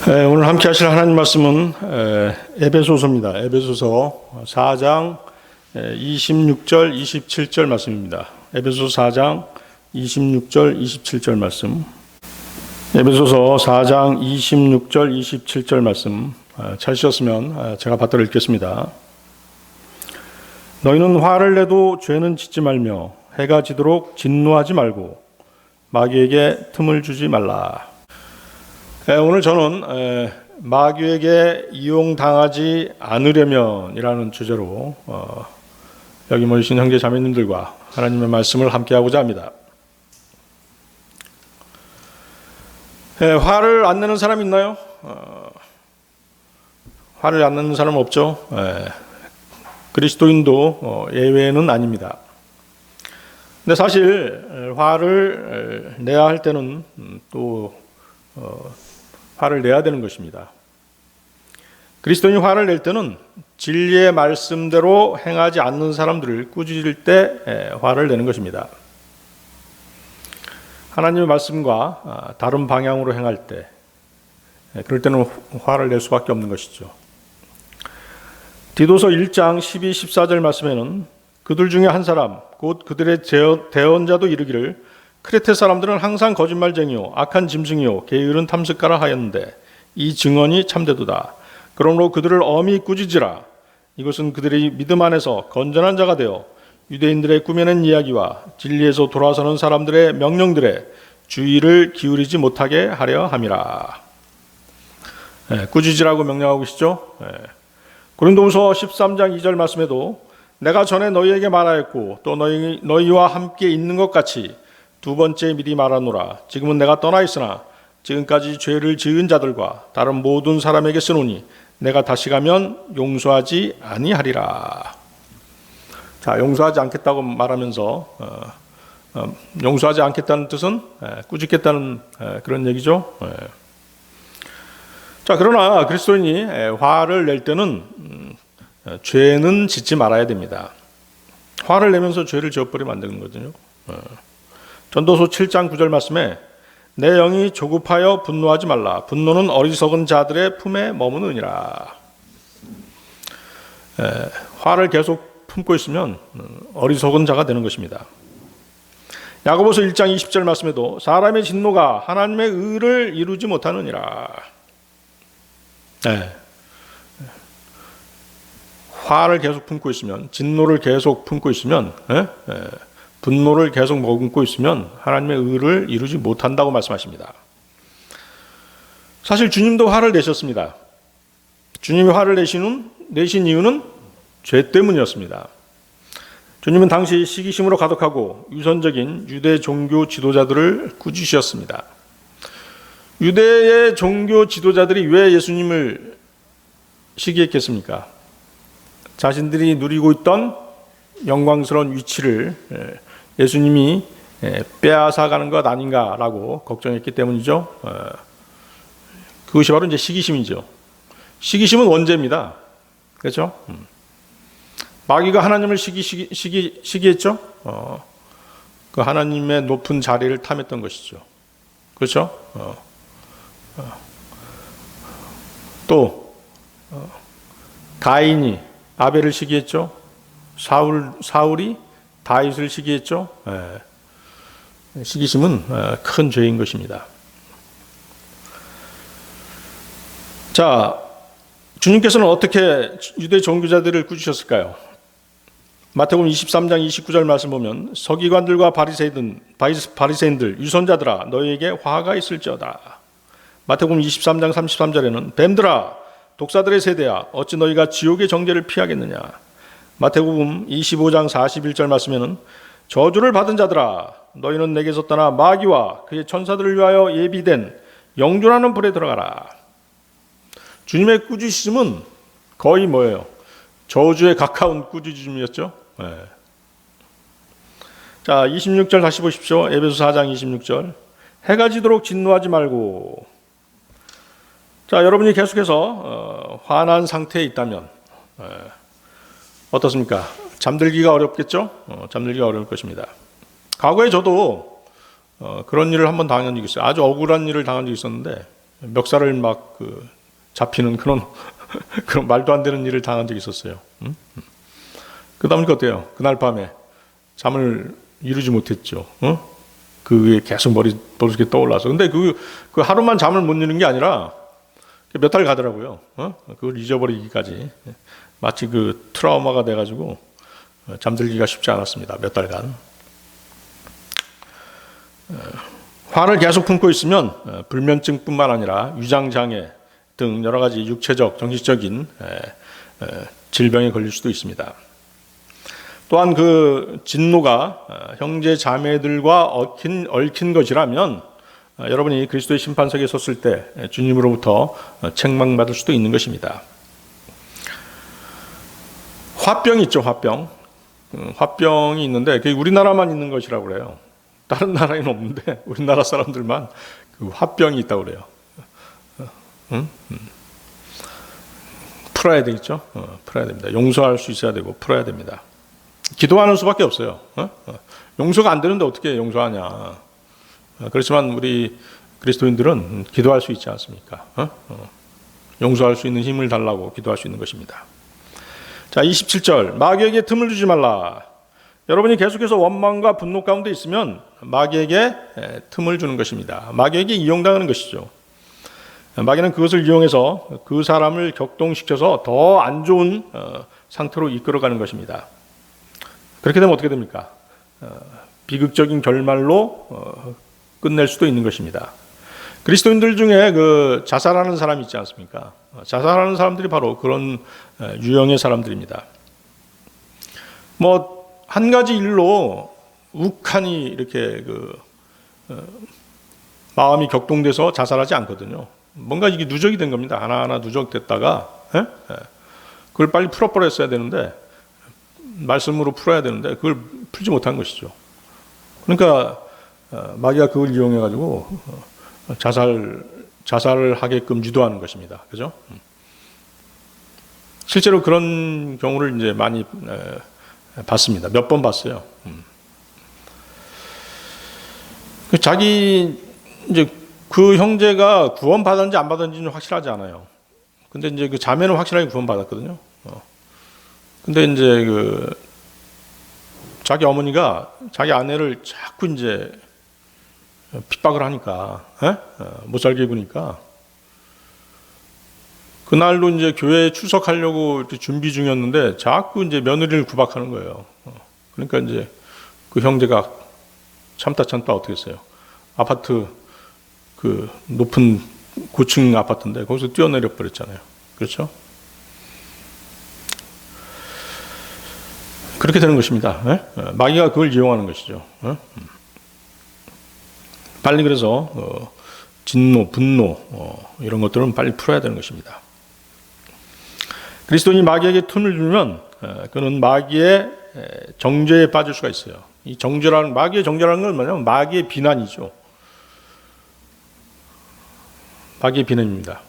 오늘 함께 하실 하나님 말씀은 에베소서입니다. 에베소서 4장 26절, 27절 말씀입니다. 에베소서 4장 26절, 27절 말씀. 에베소서 4장 26절, 27절 말씀 찾으셨으면 제가 받들어 읽겠습니다. 너희는 화를 내도 죄는 짓지 말며 해가 지도록 진노하지 말고 마귀에게 틈을 주지 말라. 오늘 저는 마귀에게 이용당하지 않으려면이라는 주제로 여기 모이신 형제 자매님들과 하나님의 말씀을 함께하고자 합니다. 화를 안 내는 사람 있나요? 화를 안 내는 사람 없죠. 그리스도인도 예외는 아닙니다. 근데 사실 화를 내야 할 때는 또 화를 내야 되는 것입니다. 그리스도인이 화를 낼 때는 진리의 말씀대로 행하지 않는 사람들을 꾸짖을 때 화를 내는 것입니다. 하나님의 말씀과 다른 방향으로 행할 때 그럴 때는 화를 낼 수밖에 없는 것이죠. 디도서 1장 12, 14절 말씀에는 그들 중에 한 사람 곧 그들의 대언자도 이르기를 크레테 사람들은 항상 거짓말쟁이요 악한 짐승이요 게으른 탐색가라 하였는데 이 증언이 참되도다. 그러므로 그들을 엄히 꾸짖으라. 이것은 그들이 믿음 안에서 건전한 자가 되어 유대인들의 꾸며낸 이야기와 진리에서 돌아서는 사람들의 명령들에 주의를 기울이지 못하게 하려 함이라. 꾸짖으라고 명령하고 계시죠. 고린도후서 13장 2절 말씀에도 내가 전에 너희에게 말하였고 또 너희와 함께 있는 것 같이 두 번째 미리 말하노라. 지금은 내가 떠나 있으나 지금까지 죄를 지은 자들과 다른 모든 사람에게 쓰노니 내가 다시 가면 용서하지 아니하리라. 자, 용서하지 않겠다고 말하면서 용서하지 않겠다는 뜻은 꾸짖겠다는 그런 얘기죠. 자, 그러나 그리스도인이 화를 낼 때는 죄는 짓지 말아야 됩니다. 화를 내면서 죄를 지어버리면 안 되는 거거든요. 전도서 7장 9절 말씀에 내 영이 조급하여 분노하지 말라. 분노는 어리석은 자들의 품에 머무느니라. 화를 계속 품고 있으면 어리석은 자가 되는 것입니다. 야고보서 1장 20절 말씀에도 사람의 진노가 하나님의 의를 이루지 못하느니라. 화를 계속 품고 있으면, 진노를 계속 품고 있으면, 분노를 계속 머금고 있으면 하나님의 의를 이루지 못한다고 말씀하십니다. 사실 주님도 화를 내셨습니다. 주님이 화를 내신 이유는 죄 때문이었습니다. 주님은 당시 시기심으로 가득하고 유선적인 유대 종교 지도자들을 꾸짖으셨습니다. 유대의 종교 지도자들이 왜 예수님을 시기했겠습니까? 자신들이 누리고 있던 영광스러운 위치를 예수님이 빼앗아가는 것 아닌가라고 걱정했기 때문이죠. 그것이 바로 이제 시기심이죠. 시기심은 원죄입니다. 그렇죠? 마귀가 하나님을 시기했죠. 그 하나님의 높은 자리를 탐했던 것이죠. 그렇죠? 또 가인이 아벨을 시기했죠. 사울이 다윗을 시기했죠. 시기심은 큰 죄인 것입니다. 자, 주님께서는 어떻게 유대 종교자들을 꾸짖으셨을까요? 마태복음 23장 29절 말씀 보면 서기관들과 바리새인들 유선자들아 너희에게 화가 있을지어다. 마태복음 23장 33절에는 뱀들아 독사들의 세대야 어찌 너희가 지옥의 정죄를 피하겠느냐. 마태복음 25장 41절 말씀에는 저주를 받은 자들아 너희는 내게서 떠나 마귀와 그의 천사들을 위하여 예비된 영존하는 불에 들어가라. 주님의 꾸짖음은 거의 뭐예요? 저주에 가까운 꾸짖음이었죠. 자, 26절 다시 보십시오. 에베소 4장 26절 해가 지도록 진노하지 말고. 자, 여러분이 계속해서 화난 상태에 있다면 어떻습니까? 잠들기가 어렵겠죠? 잠들기가 어려울 것입니다. 과거에 저도 그런 일을 한번 당한 적이 있어요. 아주 억울한 일을 당한 적이 있었는데 멱살을 막 잡히는 그런 그런 말도 안 되는 일을 당한 적이 있었어요. 그러다 보니까 어때요? 그날 밤에 잠을 이루지 못했죠. 그게 계속 머릿속에 떠올라서. 근데 그 하루만 잠을 못 이루는 게 아니라 몇 달 가더라고요. 그걸 잊어버리기까지. 마치 그 트라우마가 돼가지고 잠들기가 쉽지 않았습니다. 몇 달간. 화를 계속 품고 있으면 불면증뿐만 아니라 위장장애 등 여러 가지 육체적, 정신적인 질병에 걸릴 수도 있습니다. 또한 그 진노가 형제 자매들과 얽힌 것이라면 여러분이 그리스도의 심판석에 섰을 때 주님으로부터 책망받을 수도 있는 것입니다. 화병이 있죠, 화병. 화병이 있는데 그게 우리나라만 있는 것이라고 그래요. 다른 나라에는 없는데 우리나라 사람들만 그 화병이 있다고 그래요. 풀어야 되겠죠? 풀어야 됩니다. 용서할 수 있어야 되고 풀어야 됩니다. 기도하는 수밖에 없어요. 용서가 안 되는데 어떻게 용서하냐. 그렇지만 우리 그리스도인들은 기도할 수 있지 않습니까? 용서할 수 있는 힘을 달라고 기도할 수 있는 것입니다. 자, 27절. 마귀에게 틈을 주지 말라. 여러분이 계속해서 원망과 분노 가운데 있으면 마귀에게 틈을 주는 것입니다. 마귀에게 이용당하는 것이죠. 마귀는 그것을 이용해서 그 사람을 격동시켜서 더 안 좋은 상태로 이끌어가는 것입니다. 그렇게 되면 어떻게 됩니까? 비극적인 결말로 끝낼 수도 있는 것입니다. 그리스도인들 중에 그 자살하는 사람이 있지 않습니까? 자살하는 사람들이 바로 그런 유형의 사람들입니다. 뭐 한 가지 일로 욱하니 이렇게 마음이 격동돼서 자살하지 않거든요. 뭔가 이게 누적이 된 겁니다. 하나하나 누적됐다가 그걸 빨리 풀어버렸어야 되는데 말씀으로 풀어야 되는데 그걸 풀지 못한 것이죠. 그러니까 마귀가 그걸 이용해 가지고 자살을 하게끔 유도하는 것입니다. 그죠? 실제로 그런 경우를 이제 많이 봤습니다. 몇 번 봤어요. 자기 이제 그 형제가 구원 받았는지 안 받았는지는 확실하지 않아요. 근데 이제 그 자매는 확실하게 구원 받았거든요. 근데 이제 자기 어머니가 자기 아내를 자꾸 이제 핍박을 하니까, 못 살게 구니까, 그날도 이제 교회에 출석하려고 준비 중이었는데 자꾸 이제 며느리를 구박하는 거예요. 그러니까 이제 그 형제가 참다 어떻게 했어요? 아파트 그 높은 고층 아파트인데 거기서 뛰어내려 버렸잖아요. 그렇죠? 그렇게 되는 것입니다. 마귀가 그걸 이용하는 것이죠. 빨리 그래서 진노, 분노 이런 것들은 빨리 풀어야 되는 것입니다. 그리스도인이 마귀에게 틈을 주면 그는 마귀의 정죄에 빠질 수가 있어요. 이 마귀의 정죄라는 건 뭐냐면 마귀의 비난이죠. 마귀의 비난입니다.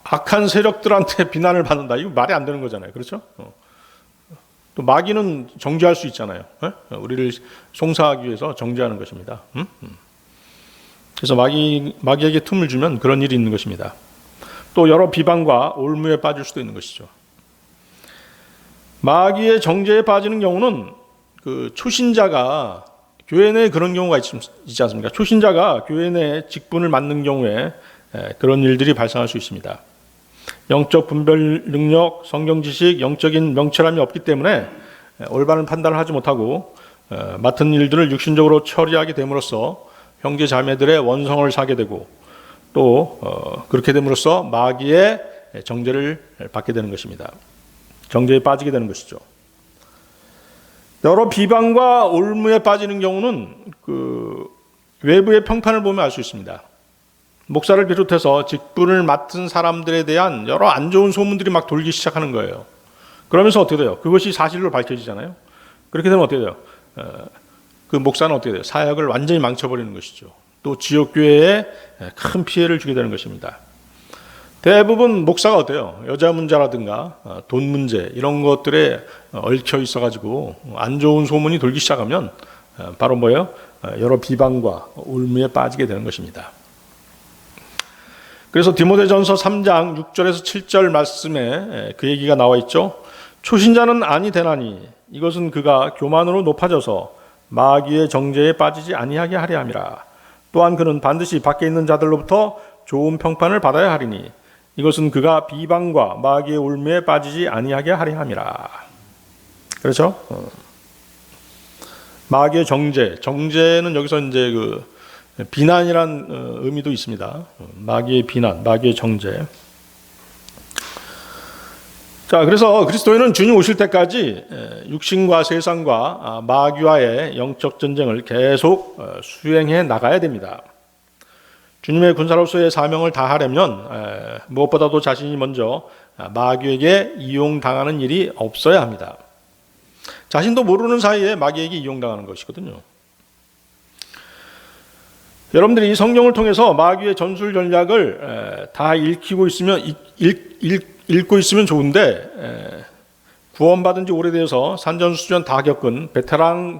악한 세력들한테 비난을 받는다. 이거 말이 안 되는 거잖아요. 그렇죠? 또 마귀는 정죄할 수 있잖아요. 우리를 송사하기 위해서 정죄하는 것입니다. 그래서 마귀에게 틈을 주면 그런 일이 있는 것입니다. 또 여러 비방과 올무에 빠질 수도 있는 것이죠. 마귀의 정죄에 빠지는 경우는 그 초신자가 교회 내에 그런 경우가 있지 않습니까? 초신자가 교회 내에 직분을 맡는 경우에 그런 일들이 발생할 수 있습니다. 영적 분별 능력, 성경 지식, 영적인 명철함이 없기 때문에 올바른 판단을 하지 못하고 맡은 일들을 육신적으로 처리하게 됨으로써 형제 자매들의 원성을 사게 되고 또 그렇게 됨으로써 마귀의 정죄를 받게 되는 것입니다. 정죄에 빠지게 되는 것이죠. 여러 비방과 올무에 빠지는 경우는 그 외부의 평판을 보면 알 수 있습니다. 목사를 비롯해서 직분을 맡은 사람들에 대한 여러 안 좋은 소문들이 막 돌기 시작하는 거예요. 그러면서 어떻게 돼요? 그것이 사실로 밝혀지잖아요. 그렇게 되면 어떻게 돼요? 그 목사는 어떻게 돼요? 사역을 완전히 망쳐버리는 것이죠. 또 지역교회에 큰 피해를 주게 되는 것입니다. 대부분 목사가 어때요? 여자 문제라든가 돈 문제 이런 것들에 얽혀 있어가지고 안 좋은 소문이 돌기 시작하면 바로 뭐예요? 여러 비방과 올무에 빠지게 되는 것입니다. 그래서 디모데전서 3장 6절에서 7절 말씀에 그 얘기가 나와 있죠. 초신자는 아니 되나니 이것은 그가 교만으로 높아져서 마귀의 정죄에 빠지지 아니하게 하려 함이라. 또한 그는 반드시 밖에 있는 자들로부터 좋은 평판을 받아야 하리니 이것은 그가 비방과 마귀의 올무에 빠지지 아니하게 하려 함이라. 그렇죠? 마귀의 정죄는 여기서 이제 그 비난이란 의미도 있습니다. 마귀의 비난, 마귀의 정죄. 자, 그래서 그리스도인은 주님 오실 때까지 육신과 세상과 마귀와의 영적 전쟁을 계속 수행해 나가야 됩니다. 주님의 군사로서의 사명을 다하려면 무엇보다도 자신이 먼저 마귀에게 이용당하는 일이 없어야 합니다. 자신도 모르는 사이에 마귀에게 이용당하는 것이거든요. 여러분들이 이 성경을 통해서 마귀의 전술 전략을 다 읽고 있으면 좋은데 구원받은 지 오래되어서 산전수전 다 겪은 베테랑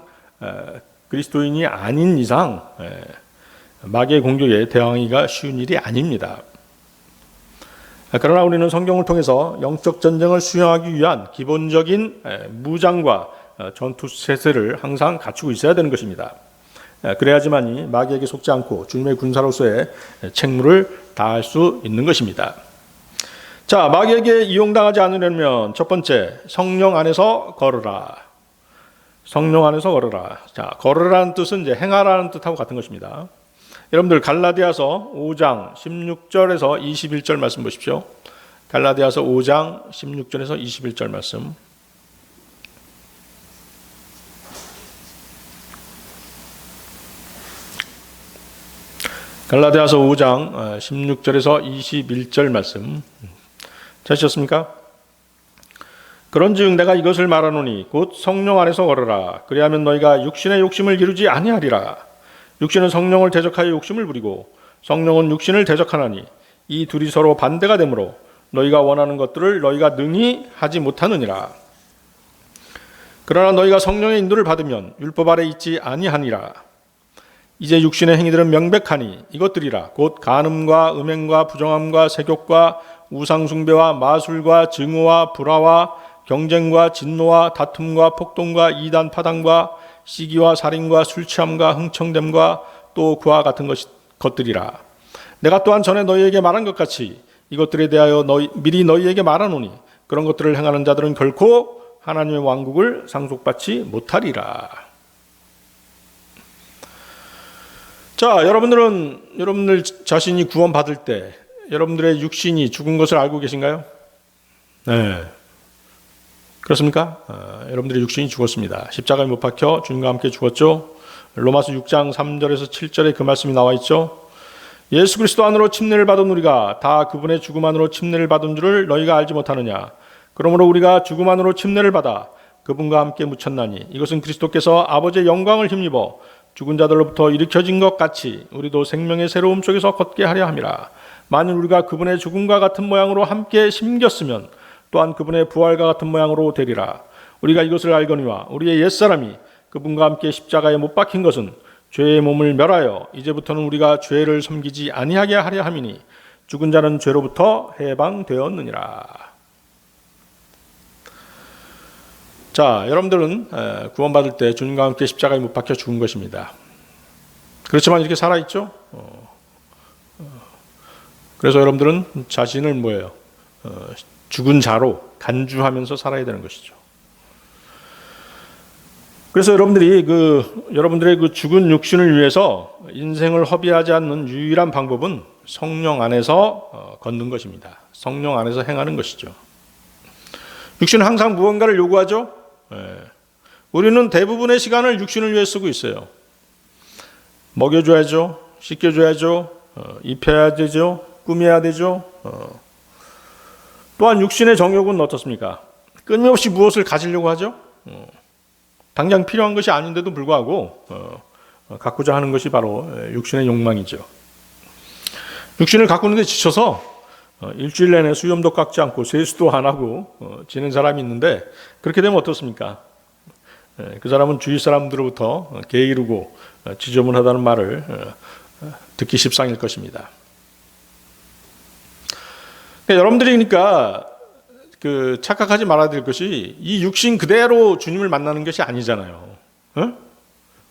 그리스도인이 아닌 이상 마귀의 공격에 대항하기가 쉬운 일이 아닙니다. 그러나 우리는 성경을 통해서 영적 전쟁을 수행하기 위한 기본적인 무장과 전투 세세를 항상 갖추고 있어야 되는 것입니다. 그래야지만이 마귀에게 속지 않고 주님의 군사로서의 책무를 다할 수 있는 것입니다. 자, 마귀에게 이용당하지 않으려면 첫 번째, 성령 안에서 걸으라. 성령 안에서 걸으라. 자, 걸으라는 뜻은 이제 행하라는 뜻하고 같은 것입니다. 여러분들 갈라디아서 5장 16절에서 21절 말씀 보십시오. 갈라디아서 5장 16절에서 21절 말씀. 갈라디아서 5장 16절에서 21절 말씀 찾으셨습니까? 그런즉 내가 이것을 말하노니 곧 성령 안에서 걸으라. 그리하면 너희가 육신의 욕심을 이루지 아니하리라. 육신은 성령을 대적하여 욕심을 부리고 성령은 육신을 대적하나니 이 둘이 서로 반대가 되므로 너희가 원하는 것들을 너희가 능히 하지 못하느니라. 그러나 너희가 성령의 인도를 받으면 율법 아래 있지 아니하니라. 이제 육신의 행위들은 명백하니 이것들이라 곧 간음과 음행과 부정함과 세욕과 우상숭배와 마술과 증오와 불화와 경쟁과 진노와 다툼과 폭동과 이단 파당과 시기와 살인과 술취함과 흥청됨과 또 그와 같은 것들이라. 내가 또한 전에 너희에게 말한 것 같이 이것들에 대하여 미리 너희에게 말하노니 그런 것들을 행하는 자들은 결코 하나님의 왕국을 상속받지 못하리라. 자, 여러분들 자신이 구원받을 때 여러분들의 육신이 죽은 것을 알고 계신가요? 네. 그렇습니까? 여러분들의 육신이 죽었습니다. 십자가에 못 박혀 주님과 함께 죽었죠. 로마서 6장 3절에서 7절에 그 말씀이 나와 있죠. 예수 그리스도 안으로 침례를 받은 우리가 다 그분의 죽음 안으로 침례를 받은 줄을 너희가 알지 못하느냐. 그러므로 우리가 죽음 안으로 침례를 받아 그분과 함께 묻혔나니 이것은 그리스도께서 아버지의 영광을 힘입어 죽은 자들로부터 일으켜진 것 같이 우리도 생명의 새로움 속에서 걷게 하려 함이라. 만일 우리가 그분의 죽음과 같은 모양으로 함께 심겼으면 또한 그분의 부활과 같은 모양으로 되리라. 우리가 이것을 알거니와 우리의 옛사람이 그분과 함께 십자가에 못 박힌 것은 죄의 몸을 멸하여 이제부터는 우리가 죄를 섬기지 아니하게 하려 함이니 죽은 자는 죄로부터 해방되었느니라. 자, 여러분들은 구원받을 때 주님과 함께 십자가에 못 박혀 죽은 것입니다. 그렇지만 이렇게 살아있죠? 그래서 여러분들은 자신을 뭐예요? 죽은 자로 간주하면서 살아야 되는 것이죠. 그래서 여러분들의 그 죽은 육신을 위해서 인생을 허비하지 않는 유일한 방법은 성령 안에서 걷는 것입니다. 성령 안에서 행하는 것이죠. 육신은 항상 무언가를 요구하죠. 우리는 대부분의 시간을 육신을 위해 쓰고 있어요. 먹여줘야죠. 씻겨줘야죠. 입혀야 되죠. 꾸며야 되죠. 또한 육신의 정욕은 어떻습니까? 끊임없이 무엇을 가지려고 하죠. 당장 필요한 것이 아닌데도 불구하고 갖고자 하는 것이 바로 육신의 욕망이죠. 육신을 가꾸는데 지쳐서 일주일 내내 수염도 깎지 않고 세수도 안 하고 지낸 사람이 있는데 그렇게 되면 어떻습니까? 그 사람은 주위 사람들로부터 게으르고 지저분하다는 말을 듣기 십상일 것입니다. 여러분들이 그러니까 착각하지 말아야 될 것이 이 육신 그대로 주님을 만나는 것이 아니잖아요.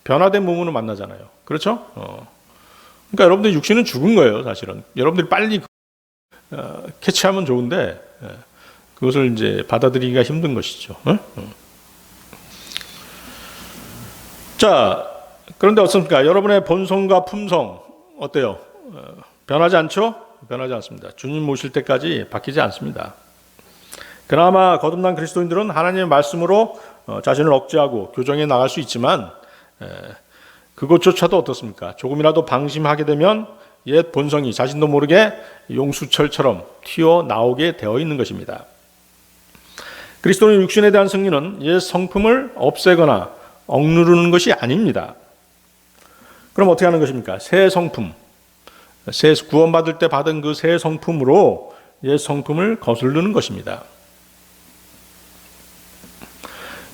변화된 몸으로 만나잖아요. 그렇죠? 그러니까 여러분들 육신은 죽은 거예요, 사실은. 여러분들이 빨리 캐치하면 좋은데 그것을 이제 받아들이기가 힘든 것이죠. 자, 그런데 어떻습니까? 여러분의 본성과 품성 어때요? 변하지 않죠? 변하지 않습니다. 주님 모실 때까지 바뀌지 않습니다. 그나마 거듭난 그리스도인들은 하나님의 말씀으로 자신을 억제하고 교정해 나갈 수 있지만 그것조차도 어떻습니까? 조금이라도 방심하게 되면 옛 본성이 자신도 모르게 용수철처럼 튀어나오게 되어 있는 것입니다. 그리스도인 육신에 대한 승리는 옛 성품을 없애거나 억누르는 것이 아닙니다. 그럼 어떻게 하는 것입니까? 새 성품, 구원받을 때 받은 그 새 성품으로 옛 성품을 거스르는 것입니다.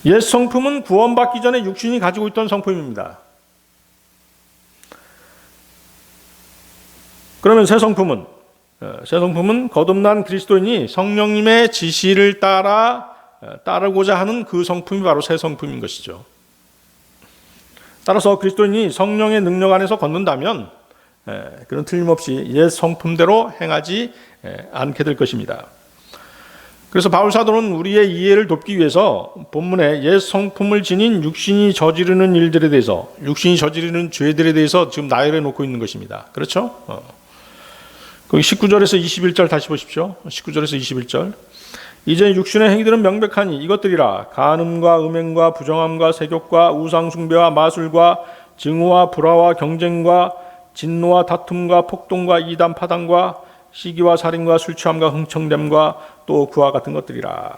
옛 성품은 구원받기 전에 육신이 가지고 있던 성품입니다. 그러면 새 성품은 거듭난 그리스도인이 성령님의 지시를 따르고자 하는 그 성품이 바로 새 성품인 것이죠. 따라서 그리스도인이 성령의 능력 안에서 걷는다면 그런 틀림없이 옛 성품대로 행하지 않게 될 것입니다. 그래서 바울 사도는 우리의 이해를 돕기 위해서 본문에 옛 성품을 지닌 육신이 저지르는 일들에 대해서, 육신이 저지르는 죄들에 대해서 지금 나열해 놓고 있는 것입니다. 그렇죠? 거기 19절에서 21절 다시 보십시오. 19절에서 21절. 이제 육신의 행위들은 명백하니 이것들이라: 간음과 음행과 부정함과 세욕과 우상숭배와 마술과 증오와 불화와 경쟁과 진노와 다툼과 폭동과 이단 파당과 시기와 살인과 술 취함과 흥청됨과 또 그와 같은 것들이라.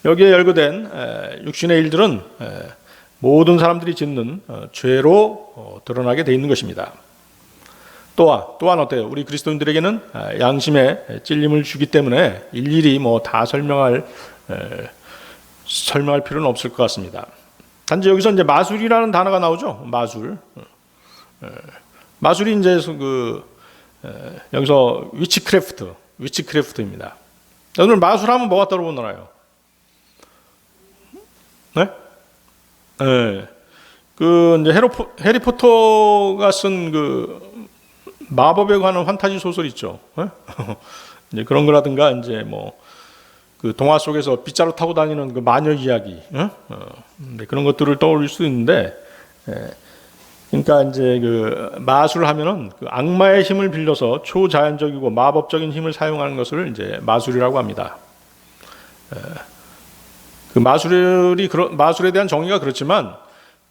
여기에 열거된 육신의 일들은 모든 사람들이 짓는 죄로 드러나게 돼 있는 것입니다. 또한 어때요? 우리 그리스도인들에게는 양심의 찔림을 주기 때문에 일일이 다 설명할 필요는 없을 것 같습니다. 단지 여기서 이제 마술이라는 단어가 나오죠. 마술이 이제 여기서 위치크래프트입니다. 오늘 마술하면 뭐가 떠오르나요? 네? 네. 이제 해리포터가 쓴 마법에 관한 판타지 소설 있죠. 이제 그런 거라든가 이제 그 동화 속에서 빗자루 타고 다니는 그 마녀 이야기, 그런 것들을 떠올릴 수 있는데, 그러니까 이제 마술하면은 악마의 힘을 빌려서 초자연적이고 마법적인 힘을 사용하는 것을 이제 마술이라고 합니다. 마술에 대한 정의가 그렇지만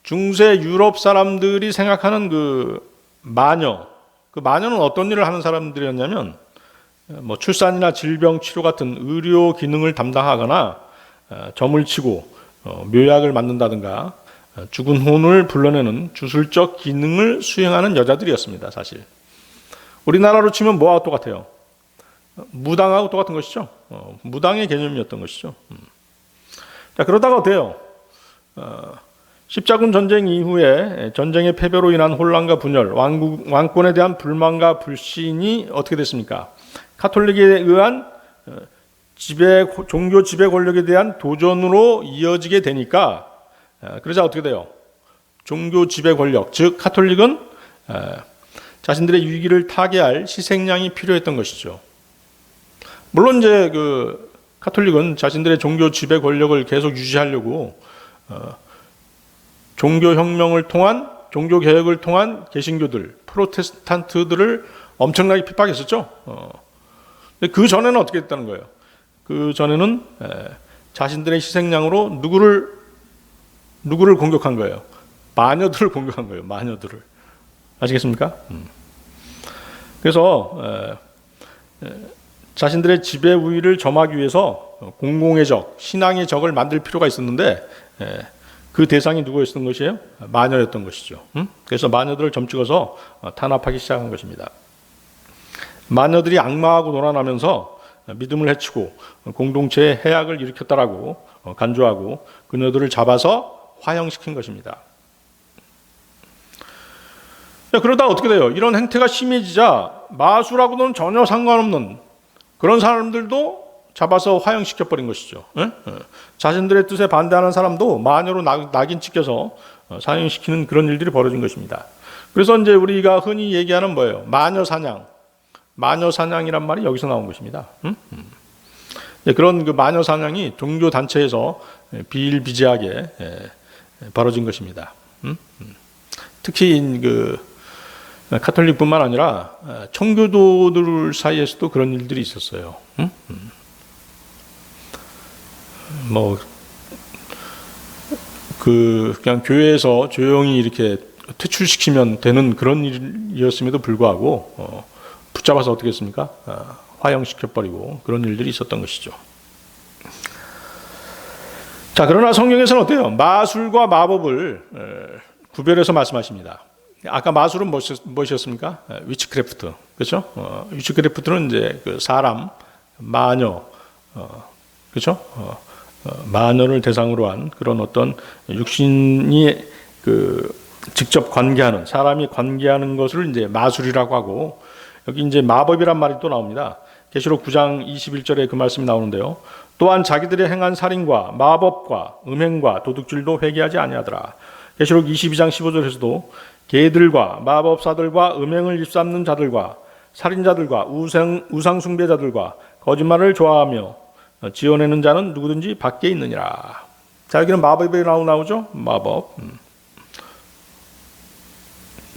중세 유럽 사람들이 생각하는 마녀는 어떤 일을 하는 사람들이었냐면 출산이나 질병 치료 같은 의료 기능을 담당하거나 점을 치고 묘약을 만든다든가 죽은 혼을 불러내는 주술적 기능을 수행하는 여자들이었습니다. 사실 우리나라로 치면 뭐하고 똑같아요? 무당하고 똑같은 것이죠. 무당의 개념이었던 것이죠. 자, 그러다가 어때요? 십자군 전쟁 이후에 전쟁의 패배로 인한 혼란과 분열, 왕권에 대한 불만과 불신이 어떻게 됐습니까? 카톨릭에 의한 종교 지배 권력에 대한 도전으로 이어지게 되니까, 그러자 어떻게 돼요? 종교 지배 권력, 즉 카톨릭은 자신들의 위기를 타개할 희생양이 필요했던 것이죠. 물론 이제 카톨릭은 자신들의 종교 지배 권력을 계속 유지하려고 종교 혁명을 통한, 종교 개혁을 통한 개신교들, 프로테스탄트들을 엄청나게 핍박했었죠. 근데 그 전에는 어떻게 했다는 거예요? 그 전에는 자신들의 희생양으로 누구를 공격한 거예요? 마녀들을 공격한 거예요. 마녀들을. 아시겠습니까? 그래서 자신들의 지배 우위를 점하기 위해서 공공의 적, 신앙의 적을 만들 필요가 있었는데 그 대상이 누구였던 것이에요? 마녀였던 것이죠. 그래서 마녀들을 점찍어서 탄압하기 시작한 것입니다. 마녀들이 악마하고 놀아나면서 믿음을 해치고 공동체에 해악을 일으켰다라고 간주하고 그녀들을 잡아서 화형시킨 것입니다. 그러다 어떻게 돼요? 이런 행태가 심해지자 마술하고는 전혀 상관없는 그런 사람들도 잡아서 화형시켜버린 것이죠. 자신들의 뜻에 반대하는 사람도 마녀로 낙인 찍혀서 사형시키는 그런 일들이 벌어진 것입니다. 그래서 이제 우리가 흔히 얘기하는 뭐예요? 마녀 사냥. 마녀 사냥이란 말이 여기서 나온 것입니다. 그런 그 마녀 사냥이 종교 단체에서 비일비재하게 벌어진 것입니다. 특히 그 카톨릭뿐만 아니라 청교도들 사이에서도 그런 일들이 있었어요. 뭐 그냥 교회에서 조용히 이렇게 퇴출시키면 되는 그런 일이었음에도 불구하고 붙잡아서 어떻게 했습니까? 화형시켜버리고 그런 일들이 있었던 것이죠. 자, 그러나 성경에서는 어때요? 마술과 마법을 구별해서 말씀하십니다. 아까 마술은 무엇이었습니까? 위치크래프트, 그렇죠? 위치크래프트는 이제 그 사람, 마녀, 그렇죠? 마녀를 대상으로 한 그런 어떤 육신이 그 직접 관계하는 사람이 관계하는 것을 이제 마술이라고 하고, 여기 이제 마법이란 말이 또 나옵니다. 계시록 9장 21절에 그 말씀이 나오는데요. 또한 자기들의 행한 살인과 마법과 음행과 도둑질도 회개하지 아니하더라. 계시록 22장 15절에서도 개들과 마법사들과 음행을 입삼는 자들과 살인자들과 우상 숭배자들과 거짓말을 좋아하며 지어내는 자는 누구든지 밖에 있느니라. 자, 여기는 마법이 나오죠? 마법.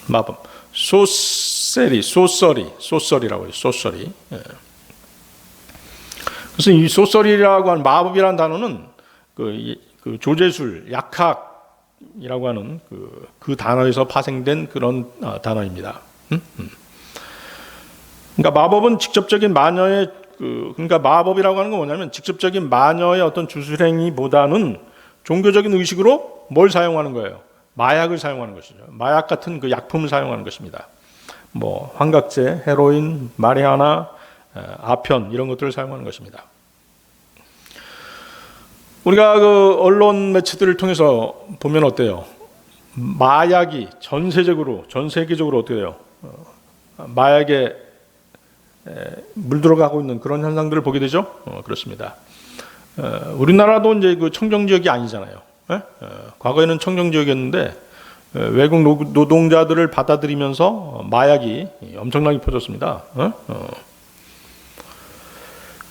마법. 소서리라고 해요. 소서리. 그래서 이 소서리라고 하는 마법이라는 단어는 그 조제술, 약학이라고 하는 그 단어에서 파생된 그런 단어입니다. 그러니까 마법은 직접적인 마녀의 그러니까 마법이라고 하는 건 뭐냐면 직접적인 마녀의 어떤 주술행위보다는 종교적인 의식으로 뭘 사용하는 거예요? 마약을 사용하는 것이죠. 마약 같은 그 약품을 사용하는 것입니다. 뭐 환각제, 헤로인, 마리아나, 아편 이런 것들을 사용하는 것입니다. 우리가 그 언론 매체들을 통해서 보면 어때요? 마약이 전 세계적으로 어떻게 돼요? 마약에 물들어가고 있는 그런 현상들을 보게 되죠. 그렇습니다. 우리나라도 이제 그 청정 지역이 아니잖아요. 과거에는 청정 지역이었는데 외국 노동자들을 받아들이면서 마약이 엄청나게 퍼졌습니다.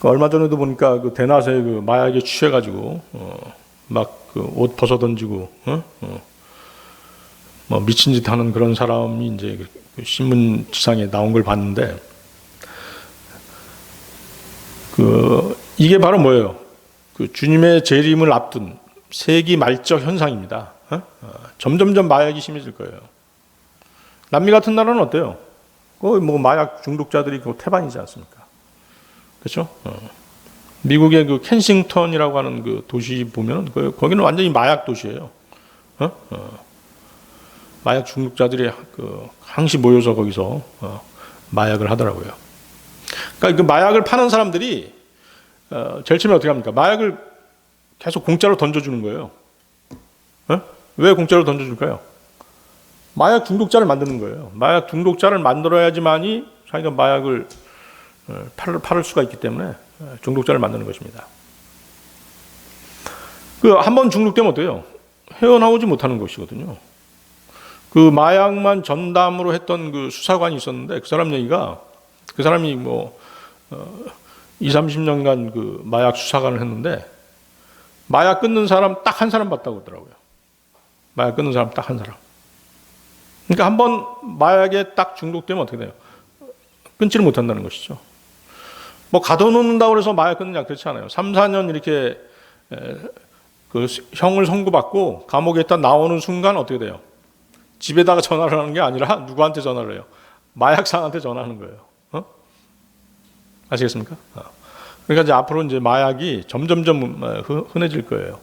얼마 전에도 보니까 그 대낮에 그 마약에 취해가지고 막 그 옷 벗어 던지고 뭐 미친 짓 하는 그런 사람이 이제 그 신문지상에 나온 걸 봤는데 이게 바로 뭐예요? 그 주님의 재림을 앞둔 세기 말적 현상입니다. 점점점 마약이 심해질 거예요. 남미 같은 나라는 어때요? 거의 뭐 마약 중독자들이 태반이지 않습니까? 그렇죠? 미국의 그 켄싱턴이라고 하는 그 도시 보면은 거기는 완전히 마약 도시예요. 마약 중독자들이 항시 모여서 거기서 마약을 하더라고요. 그러니까 그 마약을 파는 사람들이 제일 처음에 어떻게 합니까? 마약을 계속 공짜로 던져주는 거예요. 왜 공짜로 던져줄까요? 마약 중독자를 만드는 거예요. 마약 중독자를 만들어야지만이 자기가 마약을 팔을 수가 있기 때문에 중독자를 만드는 것입니다. 한 번 중독되면 어때요? 헤어나오지 못하는 것이거든요. 그 마약만 전담으로 했던 그 수사관이 있었는데 그 사람 얘기가 그 사람이 뭐 20-30년간 그 마약 수사관을 했는데 마약 끊는 사람 딱 한 사람 봤다고 하더라고요. 마약 끊는 사람 딱 한 사람. 그러니까 한 번 마약에 딱 중독되면 어떻게 돼요? 끊지를 못한다는 것이죠. 뭐 가둬놓는다고 해서 마약 끊는 약 그렇지 않아요. 3-4년 이렇게 그 형을 선고받고 감옥에 있다 나오는 순간 어떻게 돼요? 집에다가 전화를 하는 게 아니라 누구한테 전화를 해요? 마약상한테 전화하는 거예요. 아시겠습니까? 그러니까 이제 앞으로 이제 마약이 점점점 흔해질 거예요.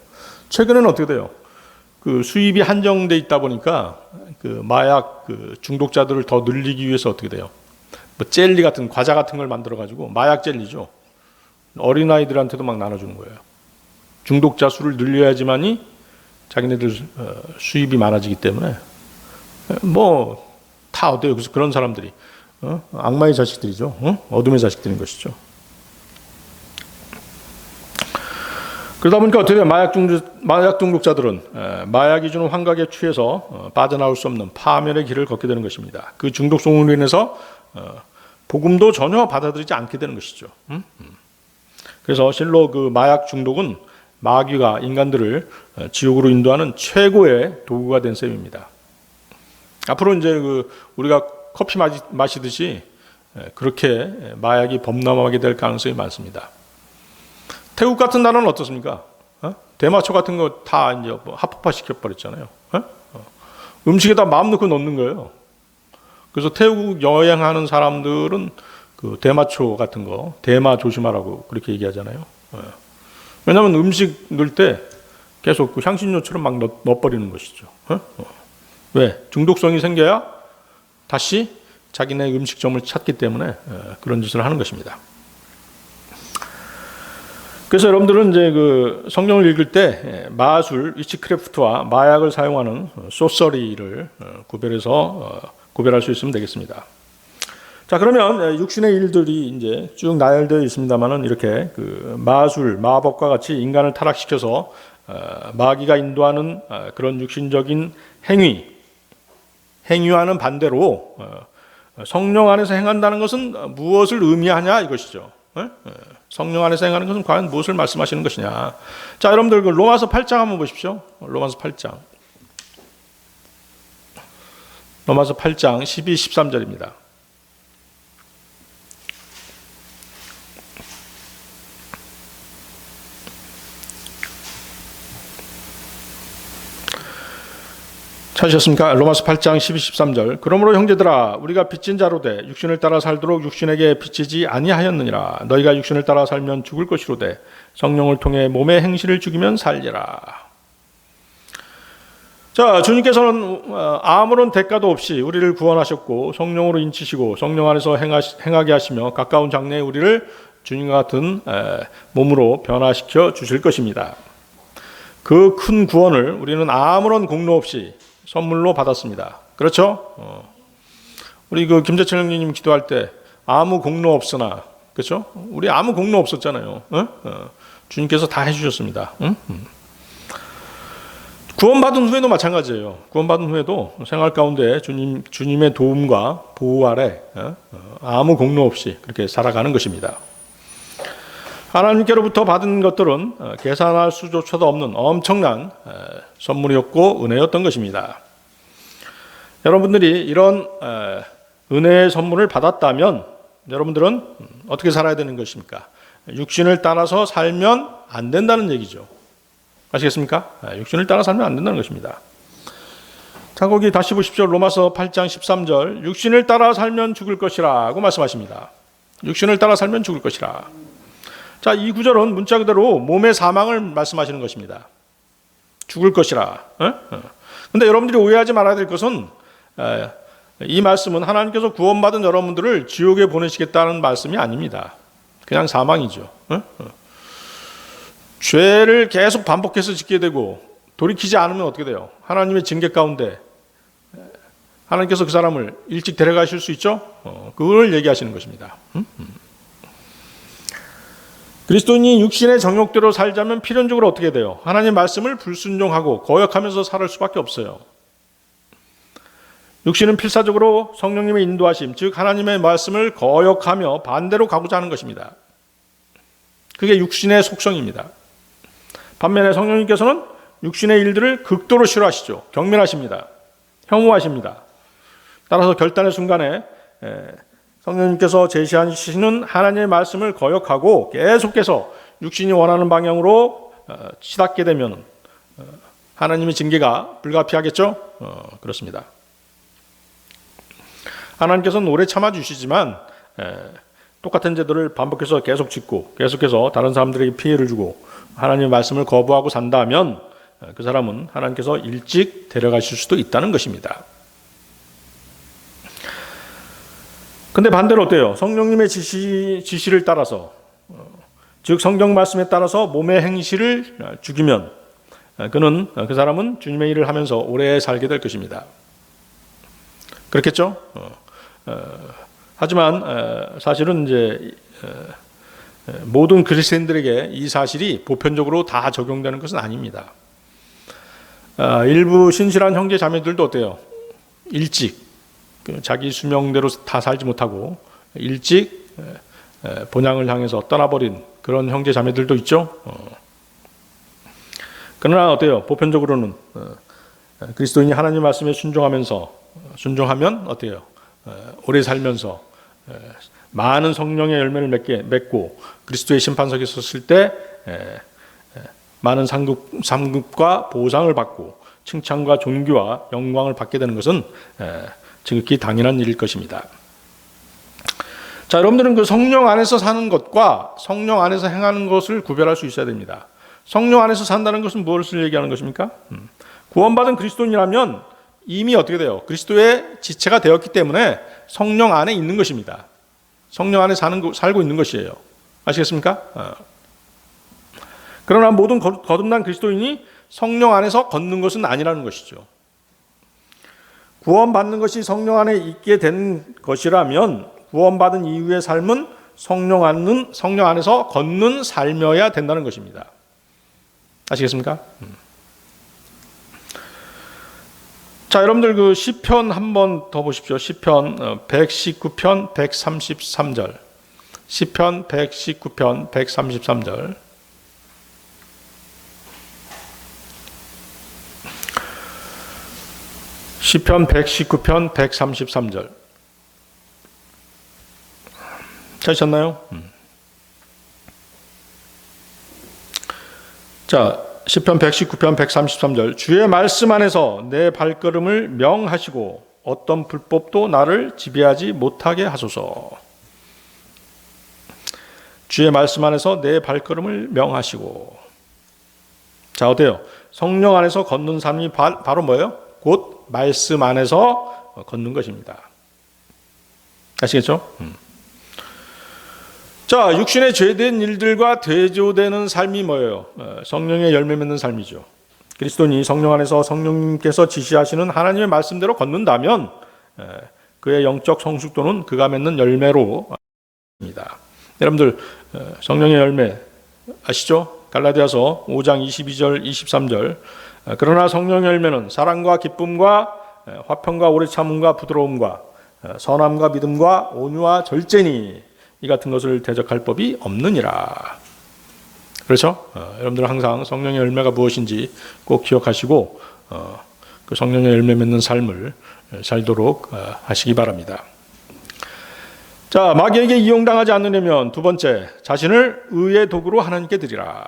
최근에는 어떻게 돼요? 그 수입이 한정돼 있다 보니까 그 마약 그 중독자들을 더 늘리기 위해서 어떻게 돼요? 뭐 젤리 같은 과자 같은 걸 만들어 가지고 마약 젤리죠. 어린 아이들한테도 막 나눠주는 거예요. 중독자 수를 늘려야지만이 자기네들 수입이 많아지기 때문에 뭐 다 어때요? 그래서 그런 사람들이 악마의 자식들이죠. 어둠의 자식들인 것이죠. 그러다 보니까 어떻게 돼요? 마약 중독자들은 마약이 주는 환각에 취해서 빠져나올 수 없는 파멸의 길을 걷게 되는 것입니다. 그 중독성으로 인해서 복음도 전혀 받아들이지 않게 되는 것이죠. 그래서 실로 그 마약 중독은 마귀가 인간들을 지옥으로 인도하는 최고의 도구가 된 셈입니다. 앞으로 이제 우리가 커피 마시듯이 그렇게 마약이 범람하게 될 가능성이 많습니다. 태국 같은 나라는 어떻습니까? 대마초 같은 거 다 이제 합법화 시켜버렸잖아요. 음식에다 마음 놓고 넣는 거예요. 그래서 태국 여행하는 사람들은 그 대마초 같은 거, 대마 조심하라고 그렇게 얘기하잖아요. 왜냐하면 음식 넣을 때 계속 그 향신료처럼 막 넣어버리는 것이죠. 왜? 중독성이 생겨야 다시 자기네 음식점을 찾기 때문에 그런 짓을 하는 것입니다. 그래서 여러분들은 이제 그 성경을 읽을 때 마술, 위치크래프트와 마약을 사용하는 소서리를 구별할 수 있으면 되겠습니다. 자, 그러면 육신의 일들이 이제 쭉 나열되어 있습니다만은 이렇게 그 마술, 마법과 같이 인간을 타락시켜서 마귀가 인도하는 그런 육신적인 행위와는 반대로 성령 안에서 행한다는 것은 무엇을 의미하냐 이것이죠. 성령 안에서 행하는 것은 과연 무엇을 말씀하시는 것이냐. 자, 여러분들 그 로마서 8장 한번 보십시오. 로마서 8장 12, 13절입니다. 찾으셨습니까? 로마서 8장 12, 13절. 그러므로 형제들아 우리가 빚진 자로 돼 육신을 따라 살도록 육신에게 빚지지 아니하였느니라. 너희가 육신을 따라 살면 죽을 것이로되 성령을 통해 몸의 행실을 죽이면 살리라. 자, 주님께서는 아무런 대가도 없이 우리를 구원하셨고 성령으로 인치시고 성령 안에서 행하게 하시며 가까운 장래에 우리를 주님과 같은 몸으로 변화시켜 주실 것입니다. 그 큰 구원을 우리는 아무런 공로 없이 선물로 받았습니다. 그렇죠? 우리 그 김재철 형님 기도할 때 아무 공로 없으나, 그렇죠? 우리 아무 공로 없었잖아요. 주님께서 다 해주셨습니다. 구원받은 후에도 마찬가지예요. 구원받은 후에도 생활 가운데 주님의 도움과 보호 아래 아무 공로 없이 그렇게 살아가는 것입니다. 하나님께로부터 받은 것들은 계산할 수조차도 없는 엄청난 선물이었고 은혜였던 것입니다. 여러분들이 이런 은혜의 선물을 받았다면 여러분들은 어떻게 살아야 되는 것입니까? 육신을 따라서 살면 안 된다는 얘기죠. 아시겠습니까? 육신을 따라 살면 안 된다는 것입니다. 자, 거기 다시 보십시오. 로마서 8장 13절. 육신을 따라 살면 죽을 것이라고 말씀하십니다. 육신을 따라 살면 죽을 것이라. 자, 이 구절은 문자 그대로 몸의 사망을 말씀하시는 것입니다. 죽을 것이라. 근데 여러분들이 오해하지 말아야 될 것은 이 말씀은 하나님께서 구원받은 여러분들을 지옥에 보내시겠다는 말씀이 아닙니다. 그냥 사망이죠. 죄를 계속 반복해서 짓게 되고 돌이키지 않으면 어떻게 돼요? 하나님의 징계 가운데 하나님께서 그 사람을 일찍 데려가실 수 있죠? 그걸 얘기하시는 것입니다. 그리스도인이 육신의 정욕대로 살자면 필연적으로 어떻게 돼요? 하나님의 말씀을 불순종하고 거역하면서 살 수밖에 없어요. 육신은 필사적으로 성령님의 인도하심, 즉 하나님의 말씀을 거역하며 반대로 가고자 하는 것입니다. 그게 육신의 속성입니다. 반면에 성령님께서는 육신의 일들을 극도로 싫어하시죠. 경멸하십니다. 혐오하십니다. 따라서 결단의 순간에 성령님께서 제시하시는 하나님의 말씀을 거역하고 계속해서 육신이 원하는 방향으로 치닫게 되면 하나님의 징계가 불가피하겠죠? 그렇습니다. 하나님께서는 오래 참아주시지만 똑같은 제도를 반복해서 계속 짓고 계속해서 다른 사람들에게 피해를 주고 하나님의 말씀을 거부하고 산다면 그 사람은 하나님께서 일찍 데려가실 수도 있다는 것입니다. 근데 반대로 어때요? 성령님의 지시를 따라서, 즉 성경 말씀에 따라서 몸의 행실을 죽이면 그 사람은 주님의 일을 하면서 오래 살게 될 것입니다. 그렇겠죠? 하지만 사실은 이제 모든 그리스도인들에게 이 사실이 보편적으로 다 적용되는 것은 아닙니다. 일부 신실한 형제 자매들도 어때요? 일찍 자기 수명대로 다 살지 못하고 일찍 본향을 향해서 떠나버린 그런 형제 자매들도 있죠. 그러나 어때요? 보편적으로는 그리스도인이 하나님 말씀에 순종하면 어때요? 오래 살면서 많은 성령의 열매를 맺고 그리스도의 심판석에 섰을 때 많은 상급과 보상을 받고 칭찬과 존귀와 영광을 받게 되는 것은 지극히 당연한 일일 것입니다. 자, 여러분들은 그 성령 안에서 사는 것과 성령 안에서 행하는 것을 구별할 수 있어야 됩니다. 성령 안에서 산다는 것은 무엇을 얘기하는 것입니까? 구원받은 그리스도인이라면 이미 어떻게 돼요? 그리스도의 지체가 되었기 때문에 성령 안에 있는 것입니다. 성령 안에 살고 있는 것이에요. 아시겠습니까? 그러나 모든 거듭난 그리스도인이 성령 안에서 걷는 것은 아니라는 것이죠. 구원받는 것이 성령 안에 있게 된 것이라면 구원받은 이후의 삶은 성령 안에서 걷는 삶이어야 된다는 것입니다. 아시겠습니까? 자, 여러분들 그 시편 한번 더 보십시오. 시편 119편 133절. 시편 119편 133절. 시편 119편 133절. 찾으셨나요? 자, 시편 119편 133절. 주의 말씀 안에서 내 발걸음을 명하시고 어떤 불법도 나를 지배하지 못하게 하소서. 주의 말씀 안에서 내 발걸음을 명하시고. 자, 어때요? 성령 안에서 걷는 삶이 바로 뭐예요? 곧 말씀 안에서 걷는 것입니다. 아시겠죠? 자, 육신의 죄된 일들과 대조되는 삶이 뭐예요? 성령의 열매 맺는 삶이죠. 그리스도인이 성령 안에서 성령님께서 지시하시는 하나님의 말씀대로 걷는다면 그의 영적 성숙도는 그가 맺는 열매로 입니다. 여러분들 성령의 열매 아시죠? 갈라디아서 5장 22절 23절. 그러나 성령의 열매는 사랑과 기쁨과 화평과 오래 참음과 부드러움과 선함과 믿음과 온유와 절제니 이 같은 것을 대적할 법이 없느니라. 그렇죠? 여러분들은 항상 성령의 열매가 무엇인지 꼭 기억하시고 그 성령의 열매 맺는 삶을 살도록 하시기 바랍니다. 자, 마귀에게 이용당하지 않으려면 두 번째, 자신을 의의 도구로 하나님께 드리라.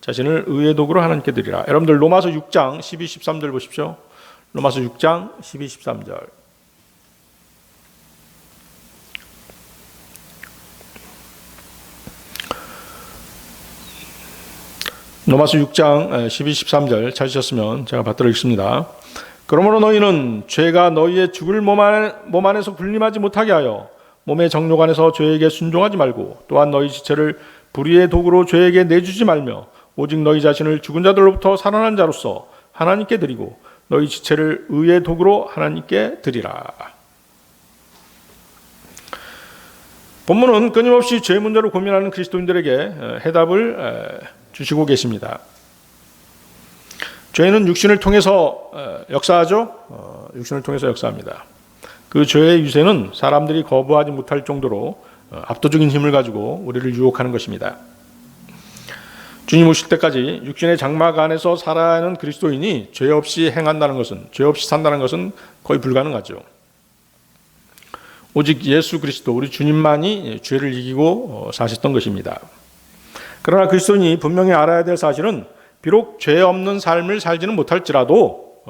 자신을 의의 도구로 하나님께 드리라. 여러분들 로마서 6장 12, 13절 보십시오. 로마서 6장 12, 13절. 로마서 6장 12, 13절 찾으셨으면 제가 받들어 읽습니다. 그러므로 너희는 죄가 너희의 죽을 몸 안에서 군림하지 못하게 하여 몸의 정욕 안에서 죄에게 순종하지 말고 또한 너희 지체를 불의의 도구로 죄에게 내주지 말며 오직 너희 자신을 죽은 자들로부터 살아난 자로서 하나님께 드리고 너희 지체를 의의 도구로 하나님께 드리라. 본문은 끊임없이 죄 문제로 고민하는 그리스도인들에게 해답을 주시고 계십니다. 죄는 육신을 통해서 역사하죠. 육신을 통해서 역사합니다. 그 죄의 유세는 사람들이 거부하지 못할 정도로 압도적인 힘을 가지고 우리를 유혹하는 것입니다. 주님 오실 때까지 육신의 장막 안에서 살아야 하는 그리스도인이 죄 없이 행한다는 것은, 죄 없이 산다는 것은 거의 불가능하죠. 오직 예수 그리스도, 우리 주님만이 죄를 이기고 사셨던 것입니다. 그러나 그리스도인이 분명히 알아야 될 사실은 비록 죄 없는 삶을 살지는 못할지라도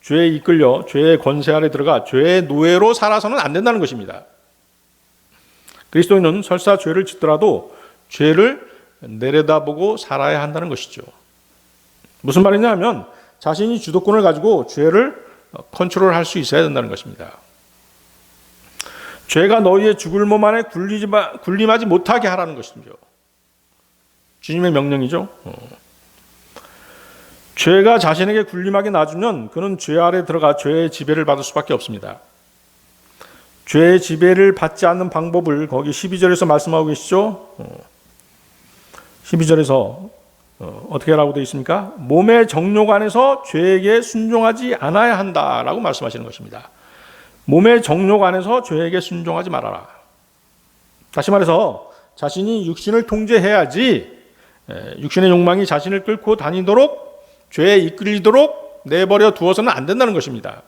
죄에 이끌려 죄의 권세 아래 들어가 죄의 노예로 살아서는 안 된다는 것입니다. 그리스도인은 설사 죄를 짓더라도 죄를 내려다보고 살아야 한다는 것이죠. 무슨 말이냐 하면 자신이 주도권을 가지고 죄를 컨트롤할 수 있어야 된다는 것입니다. 죄가 너희의 죽을 몸 안에 군림하지 못하게 하라는 것이죠. 주님의 명령이죠. 죄가 자신에게 군림하게 놔주면 그는 죄 아래 들어가 죄의 지배를 받을 수밖에 없습니다. 죄의 지배를 받지 않는 방법을 거기 12절에서 말씀하고 계시죠. 12절에서 어떻게 하라고 되어 있습니까? 몸의 정욕 안에서 죄에게 순종하지 않아야 한다라고 말씀하시는 것입니다. 몸의 정욕 안에서 죄에게 순종하지 말아라. 다시 말해서 자신이 육신을 통제해야지 육신의 욕망이 자신을 끌고 다니도록 죄에 이끌리도록 내버려 두어서는 안 된다는 것입니다.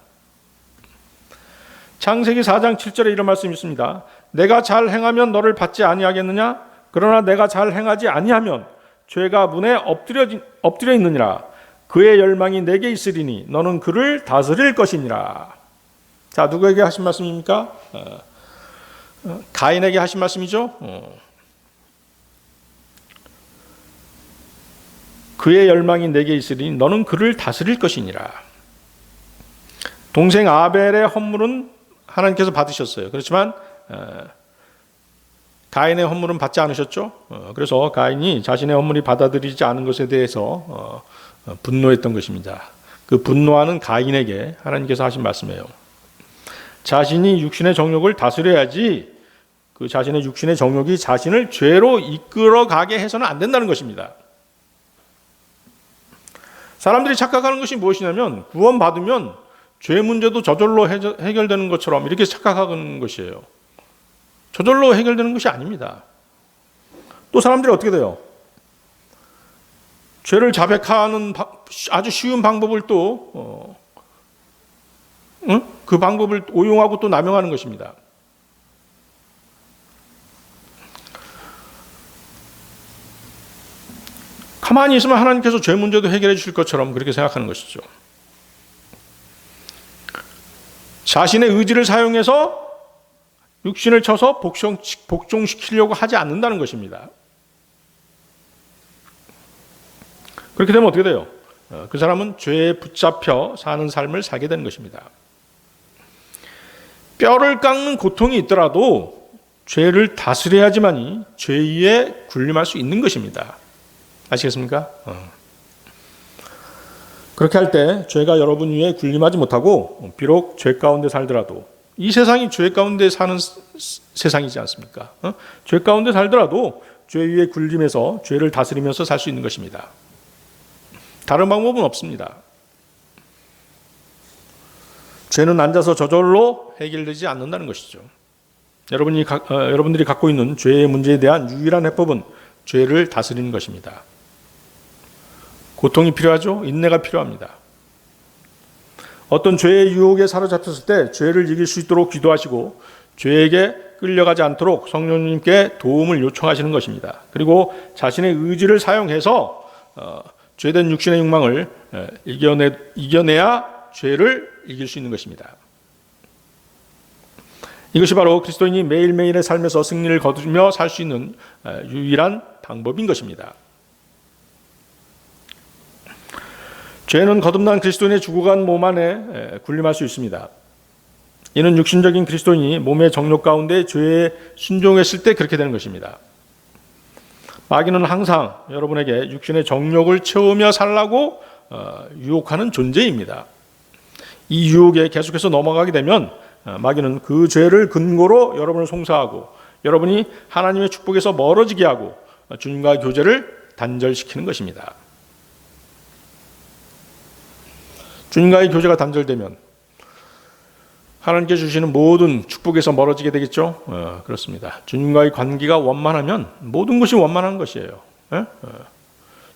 창세기 4장 7절에 이런 말씀이 있습니다. 내가 잘 행하면 너를 받지 아니하겠느냐? 그러나 내가 잘 행하지 아니하면 죄가 문에 엎드려 있느니라. 그의 열망이 내게 있으리니 너는 그를 다스릴 것이니라. 자, 누구에게 하신 말씀입니까? 가인에게 하신 말씀이죠. 그의 열망이 내게 있으리니 너는 그를 다스릴 것이니라. 동생 아벨의 헌물은 하나님께서 받으셨어요. 그렇지만 가인의 헌물은 받지 않으셨죠. 그래서 가인이 자신의 헌물이 받아들이지 않은 것에 대해서 분노했던 것입니다. 그 분노하는 가인에게 하나님께서 하신 말씀이에요. 자신이 육신의 정욕을 다스려야지 그 자신의 육신의 정욕이 자신을 죄로 이끌어가게 해서는 안 된다는 것입니다. 사람들이 착각하는 것이 무엇이냐면 구원받으면 죄 문제도 저절로 해결되는 것처럼 이렇게 착각하는 것이에요. 저절로 해결되는 것이 아닙니다. 또 사람들이 어떻게 돼요? 죄를 자백하는 아주 쉬운 방법을 또 그 방법을 오용하고 또 남용하는 것입니다. 가만히 있으면 하나님께서 죄 문제도 해결해 주실 것처럼 그렇게 생각하는 것이죠. 자신의 의지를 사용해서 육신을 쳐서 복종시키려고 하지 않는다는 것입니다. 그렇게 되면 어떻게 돼요? 그 사람은 죄에 붙잡혀 사는 삶을 살게 되는 것입니다. 뼈를 깎는 고통이 있더라도 죄를 다스려야지만이 죄에 군림할 수 있는 것입니다. 아시겠습니까? 그렇게 할 때 죄가 여러분 위에 군림하지 못하고 비록 죄 가운데 살더라도 이 세상이 죄 가운데 사는 세상이지 않습니까? 죄 가운데 살더라도 죄 위에 군림해서 죄를 다스리면서 살 수 있는 것입니다. 다른 방법은 없습니다. 죄는 앉아서 저절로 해결되지 않는다는 것이죠. 여러분들이 갖고 있는 죄의 문제에 대한 유일한 해법은 죄를 다스리는 것입니다. 고통이 필요하죠? 인내가 필요합니다. 어떤 죄의 유혹에 사로잡혔을 때 죄를 이길 수 있도록 기도하시고 죄에게 끌려가지 않도록 성령님께 도움을 요청하시는 것입니다. 그리고 자신의 의지를 사용해서 죄된 육신의 욕망을 이겨내야 죄를 이길 수 있는 것입니다. 이것이 바로 그리스도인이 매일매일의 삶에서 승리를 거두며 살 수 있는 유일한 방법인 것입니다. 죄는 거듭난 그리스도인의 죽어간 몸 안에 군림할 수 있습니다. 이는 육신적인 그리스도인이 몸의 정욕 가운데 죄에 순종했을 때 그렇게 되는 것입니다. 마귀는 항상 여러분에게 육신의 정욕을 채우며 살라고 유혹하는 존재입니다. 이 유혹에 계속해서 넘어가게 되면 마귀는 그 죄를 근거로 여러분을 송사하고 여러분이 하나님의 축복에서 멀어지게 하고 주님과의 교제를 단절시키는 것입니다. 주님과의 교제가 단절되면 하나님께 주시는 모든 축복에서 멀어지게 되겠죠. 그렇습니다. 주님과의 관계가 원만하면 모든 것이 원만한 것이에요.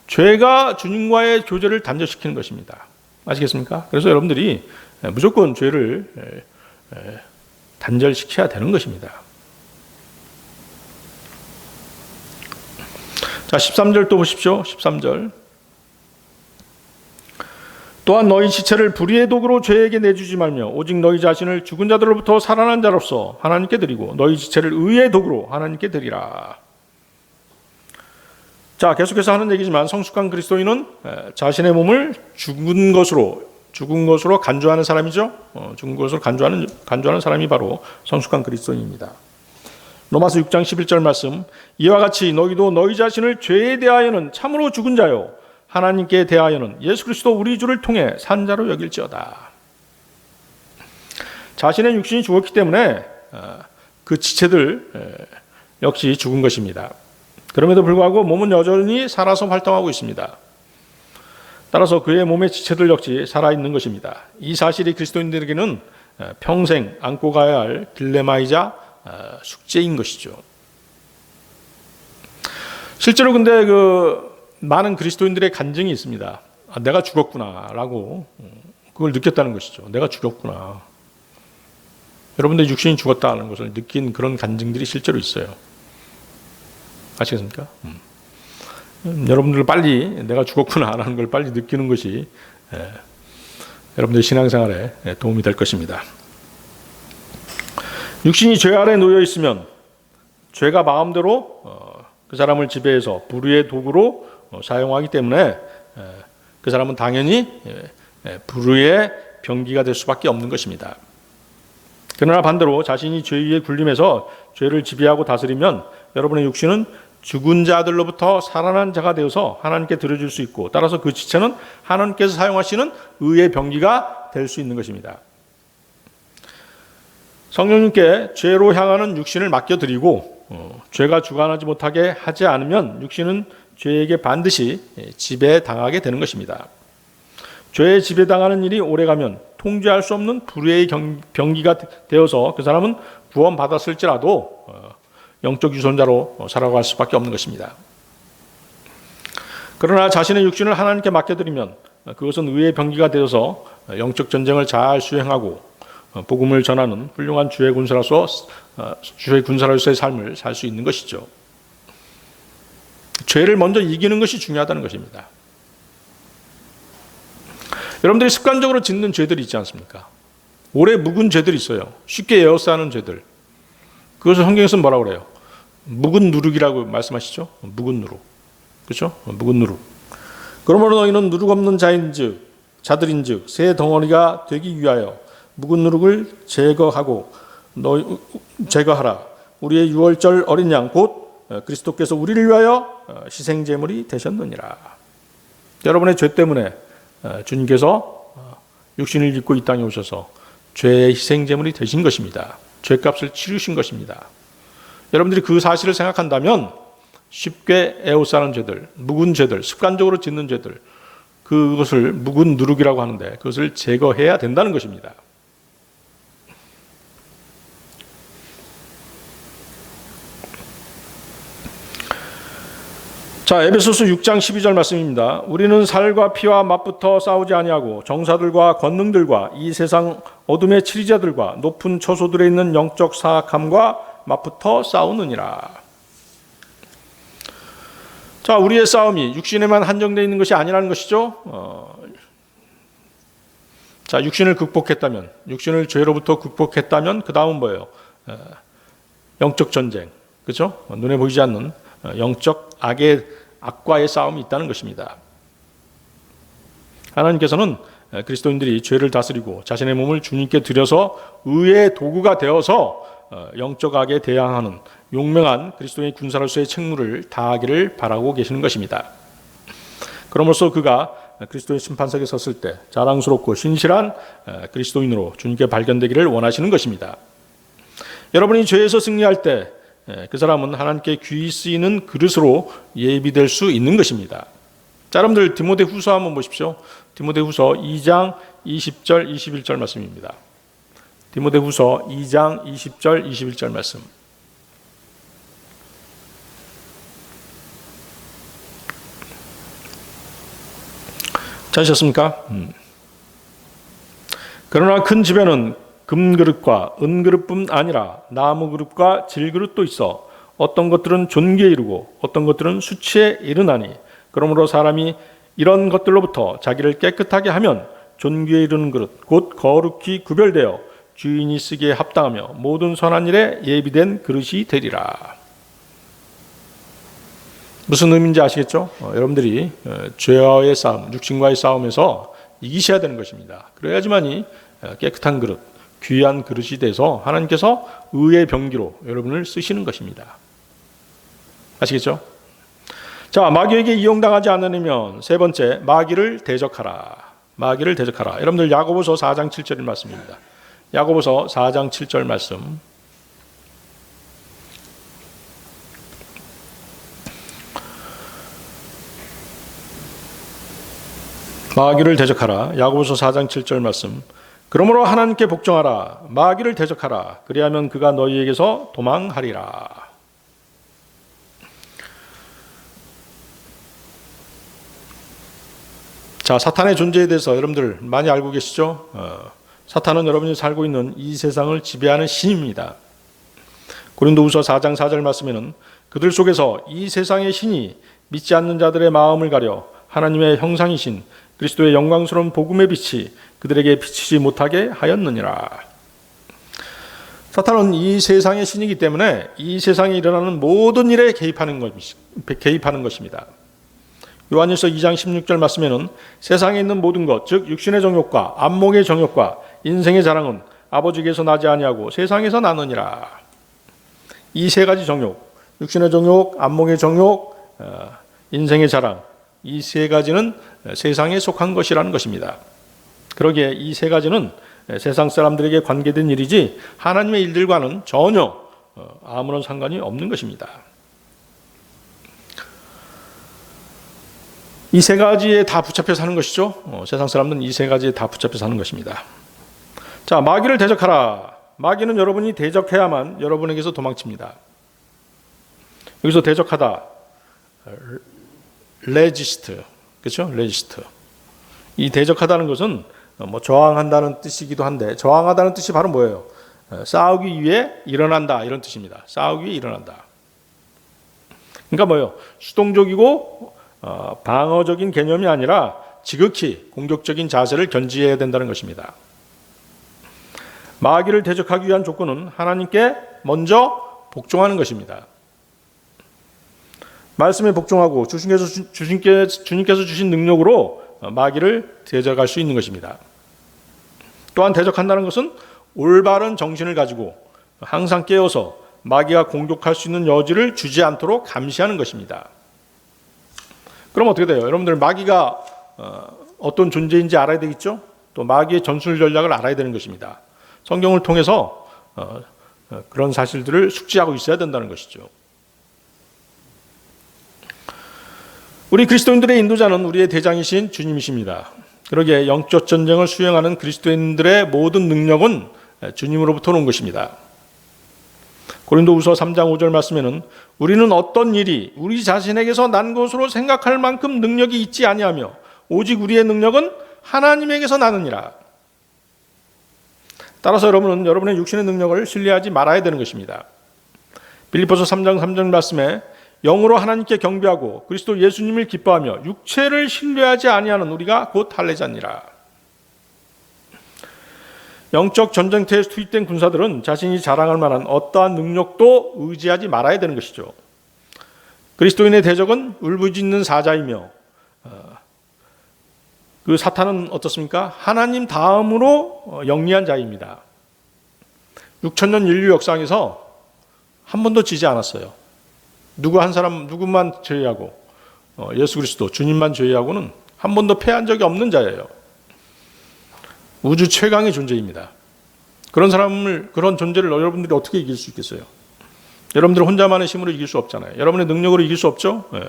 죄가 주님과의 교제를 단절시키는 것입니다. 아시겠습니까? 그래서 여러분들이 무조건 죄를 단절시켜야 되는 것입니다. 자, 13절 또 보십시오. 13절. 또한 너희 지체를 불의의 도구로 죄에게 내주지 말며 오직 너희 자신을 죽은 자들로부터 살아난 자로서 하나님께 드리고 너희 지체를 의의 도구로 하나님께 드리라. 자, 계속해서 하는 얘기지만 성숙한 그리스도인은 자신의 몸을 죽은 것으로 간주하는 사람이죠. 죽은 것으로 간주하는 사람이 바로 성숙한 그리스도인입니다. 로마서 6장 11절 말씀, 이와 같이 너희도 너희 자신을 죄에 대하여는 참으로 죽은 자요 하나님께 대하여는 예수 그리스도 우리 주를 통해 산 자로 여길지어다. 자신의 육신이 죽었기 때문에 그 지체들 역시 죽은 것입니다. 그럼에도 불구하고 몸은 여전히 살아서 활동하고 있습니다. 따라서 그의 몸의 지체들 역시 살아있는 것입니다. 이 사실이 그리스도인들에게는 평생 안고 가야 할 딜레마이자 숙제인 것이죠. 실제로 근데 많은 그리스도인들의 간증이 있습니다. 내가 죽었구나라고 그걸 느꼈다는 것이죠. 내가 죽었구나. 여러분들 육신이 죽었다는 것을 느낀 그런 간증들이 실제로 있어요. 아시겠습니까? 여러분들 빨리 내가 죽었구나라는 걸 빨리 느끼는 것이 여러분들 신앙생활에 도움이 될 것입니다. 육신이 죄 아래 놓여 있으면 죄가 마음대로 그 사람을 지배해서 불의의 도구로 사용하기 때문에 그 사람은 당연히 불의의 병기가 될 수밖에 없는 것입니다. 그러나 반대로 자신이 죄 위에 굴림해서 죄를 지배하고 다스리면 여러분의 육신은 죽은 자들로부터 살아난 자가 되어서 하나님께 드려줄 수 있고, 따라서 그 지체는 하나님께서 사용하시는 의의 병기가 될 수 있는 것입니다. 성령님께 죄로 향하는 육신을 맡겨드리고 죄가 주관하지 못하게 하지 않으면 육신은 죄에게 반드시 지배당하게 되는 것입니다. 죄에 지배당하는 일이 오래가면 통제할 수 없는 불의의 병기가 되어서 그 사람은 구원받았을지라도 영적 유선자로 살아갈 수밖에 없는 것입니다. 그러나 자신의 육신을 하나님께 맡겨드리면 그것은 의의 병기가 되어서 영적 전쟁을 잘 수행하고 복음을 전하는 훌륭한 주의 군사로서의 삶을 살 수 있는 것이죠. 죄를 먼저 이기는 것이 중요하다는 것입니다. 여러분들이 습관적으로 짓는 죄들이 있지 않습니까? 오래 묵은 죄들이 있어요. 쉽게 에워싸는 죄들. 그것을 성경에서는 뭐라고 그래요? 묵은 누룩이라고 말씀하시죠? 묵은 누룩. 그렇죠? 묵은 누룩. 그러므로 너희는 누룩 없는 자들인즉 새 덩어리가 되기 위하여 묵은 누룩을 제거하라. 우리의 유월절 어린 양 곧 그리스도께서 우리를 위하여 희생 제물이 되셨느니라. 여러분의 죄 때문에 주님께서 육신을 입고 이 땅에 오셔서 죄의 희생 제물이 되신 것입니다. 죄값을 치르신 것입니다. 여러분들이 그 사실을 생각한다면 쉽게 에워싸는 죄들, 묵은 죄들, 습관적으로 짓는 죄들, 그것을 묵은 누룩이라고 하는데 그것을 제거해야 된다는 것입니다. 자, 에베소서 6장 12절 말씀입니다. 우리는 살과 피와 맞붙어 싸우지 아니하고 정사들과 권능들과 이 세상 어둠의 치리자들과 높은 처소들에 있는 영적 사악함과 맞붙어 싸우느니라. 자, 우리의 싸움이 육신에만 한정되어 있는 것이 아니라는 것이죠. 자, 육신을 극복했다면, 육신을 죄로부터 극복했다면 그 다음은 뭐예요? 영적 전쟁, 그렇죠? 눈에 보이지 않는 영적 악과의 싸움이 있다는 것입니다. 하나님께서는 그리스도인들이 죄를 다스리고 자신의 몸을 주님께 드려서 의의 도구가 되어서 영적 악에 대항하는 용맹한 그리스도의 군사로서의 책무를 다하기를 바라고 계시는 것입니다. 그럼으로써 그가 그리스도의 심판석에 섰을 때 자랑스럽고 신실한 그리스도인으로 주님께 발견되기를 원하시는 것입니다. 여러분이 죄에서 승리할 때 그 사람은 하나님께 귀히 쓰이는 그릇으로 예비될 수 있는 것입니다. 자, 여러분들 디모데후서 한번 보십시오. 디모데후서 2장 20절 21절 말씀입니다. 디모데후서 2장 20절 21절 말씀. 찾으셨습니까? 그러나 큰 집에는 금그릇과 은그릇뿐 아니라 나무그릇과 질그릇도 있어 어떤 것들은 존귀에 이르고 어떤 것들은 수치에 이르나니 그러므로 사람이 이런 것들로부터 자기를 깨끗하게 하면 존귀에 이르는 그릇 곧 거룩히 구별되어 주인이 쓰기에 합당하며 모든 선한 일에 예비된 그릇이 되리라. 무슨 의미인지 아시겠죠? 여러분들이 죄와의 싸움, 육신과의 싸움에서 이기셔야 되는 것입니다. 그래야지만이 깨끗한 그릇, 귀한 그릇이 돼서 하나님께서 의의 병기로 여러분을 쓰시는 것입니다. 아시겠죠? 자, 마귀에게 이용당하지 않으려면 세 번째, 마귀를 대적하라. 마귀를 대적하라. 여러분들 야고보서 4장 7절 말씀입니다. 야고보서 4장 7절 말씀. 마귀를 대적하라. 야고보서 4장 7절 말씀. 그러므로 하나님께 복종하라. 마귀를 대적하라. 그리하면 그가 너희에게서 도망하리라. 자, 사탄의 존재에 대해서 여러분들 많이 알고 계시죠? 사탄은 여러분이 살고 있는 이 세상을 지배하는 신입니다. 고린도후서 4장 4절 말씀에는 그들 속에서 이 세상의 신이 믿지 않는 자들의 마음을 가려 하나님의 형상이신 그리스도의 영광스러운 복음의 빛이 그들에게 비치지 못하게 하였느니라. 사탄은 이 세상의 신이기 때문에 이 세상에 일어나는 모든 일에 개입하는 것입니다. 요한일서 2장 16절 말씀에는 세상에 있는 모든 것, 즉 육신의 정욕과 안목의 정욕과 인생의 자랑은 아버지께서 나지 아니하고 세상에서 나느니라. 이 세 가지 정욕, 육신의 정욕, 안목의 정욕, 인생의 자랑, 이 세 가지는 세상에 속한 것이라는 것입니다. 그러기에 이 세 가지는 세상 사람들에게 관계된 일이지 하나님의 일들과는 전혀 아무런 상관이 없는 것입니다. 이 세 가지에 다 붙잡혀 사는 것이죠. 세상 사람들은 이 세 가지에 다 붙잡혀 사는 것입니다. 자, 마귀를 대적하라. 마귀는 여러분이 대적해야만 여러분에게서 도망칩니다. 여기서 대적하다, 레지스트, 그렇죠? 레지스트. 이 대적하다는 것은 저항한다는 뜻이기도 한데, 저항하다는 뜻이 바로 뭐예요? 싸우기 위해 일어난다, 이런 뜻입니다. 싸우기 위해 일어난다. 그러니까 뭐예요? 수동적이고 방어적인 개념이 아니라 지극히 공격적인 자세를 견지해야 된다는 것입니다. 마귀를 대적하기 위한 조건은 하나님께 먼저 복종하는 것입니다. 말씀에 복종하고 주님께서 주신 능력으로 마귀를 대적할 수 있는 것입니다. 또한 대적한다는 것은 올바른 정신을 가지고 항상 깨어서 마귀가 공격할 수 있는 여지를 주지 않도록 감시하는 것입니다. 그럼 어떻게 돼요? 여러분들 마귀가 어떤 존재인지 알아야 되겠죠? 또 마귀의 전술 전략을 알아야 되는 것입니다. 성경을 통해서 그런 사실들을 숙지하고 있어야 된다는 것이죠. 우리 그리스도인들의 인도자는 우리의 대장이신 주님이십니다. 그러기에 영적 전쟁을 수행하는 그리스도인들의 모든 능력은 주님으로부터 온 것입니다. 고린도후서 3장 5절 말씀에는 우리는 어떤 일이 우리 자신에게서 난 것으로 생각할 만큼 능력이 있지 아니하며 오직 우리의 능력은 하나님에게서 나느니라. 따라서 여러분은 여러분의 육신의 능력을 신뢰하지 말아야 되는 것입니다. 빌립보서 3장 3절 말씀에 영으로 하나님께 경배하고 그리스도 예수님을 기뻐하며 육체를 신뢰하지 아니하는 우리가 곧 할례자니라. 영적 전쟁터에 투입된 군사들은 자신이 자랑할 만한 어떠한 능력도 의지하지 말아야 되는 것이죠. 그리스도인의 대적은 울부짖는 사자이며 그 사탄은 어떻습니까? 하나님 다음으로 영리한 자입니다. 6천년 인류 역사에서 한 번도 지지 않았어요. 누구만 제외하고 예수 그리스도 주님만 제외하고는 한 번도 패한 적이 없는 자예요. 우주 최강의 존재입니다. 그런 존재를 여러분들이 어떻게 이길 수 있겠어요? 여러분들 혼자만의 힘으로 이길 수 없잖아요. 여러분의 능력으로 이길 수 없죠? 네.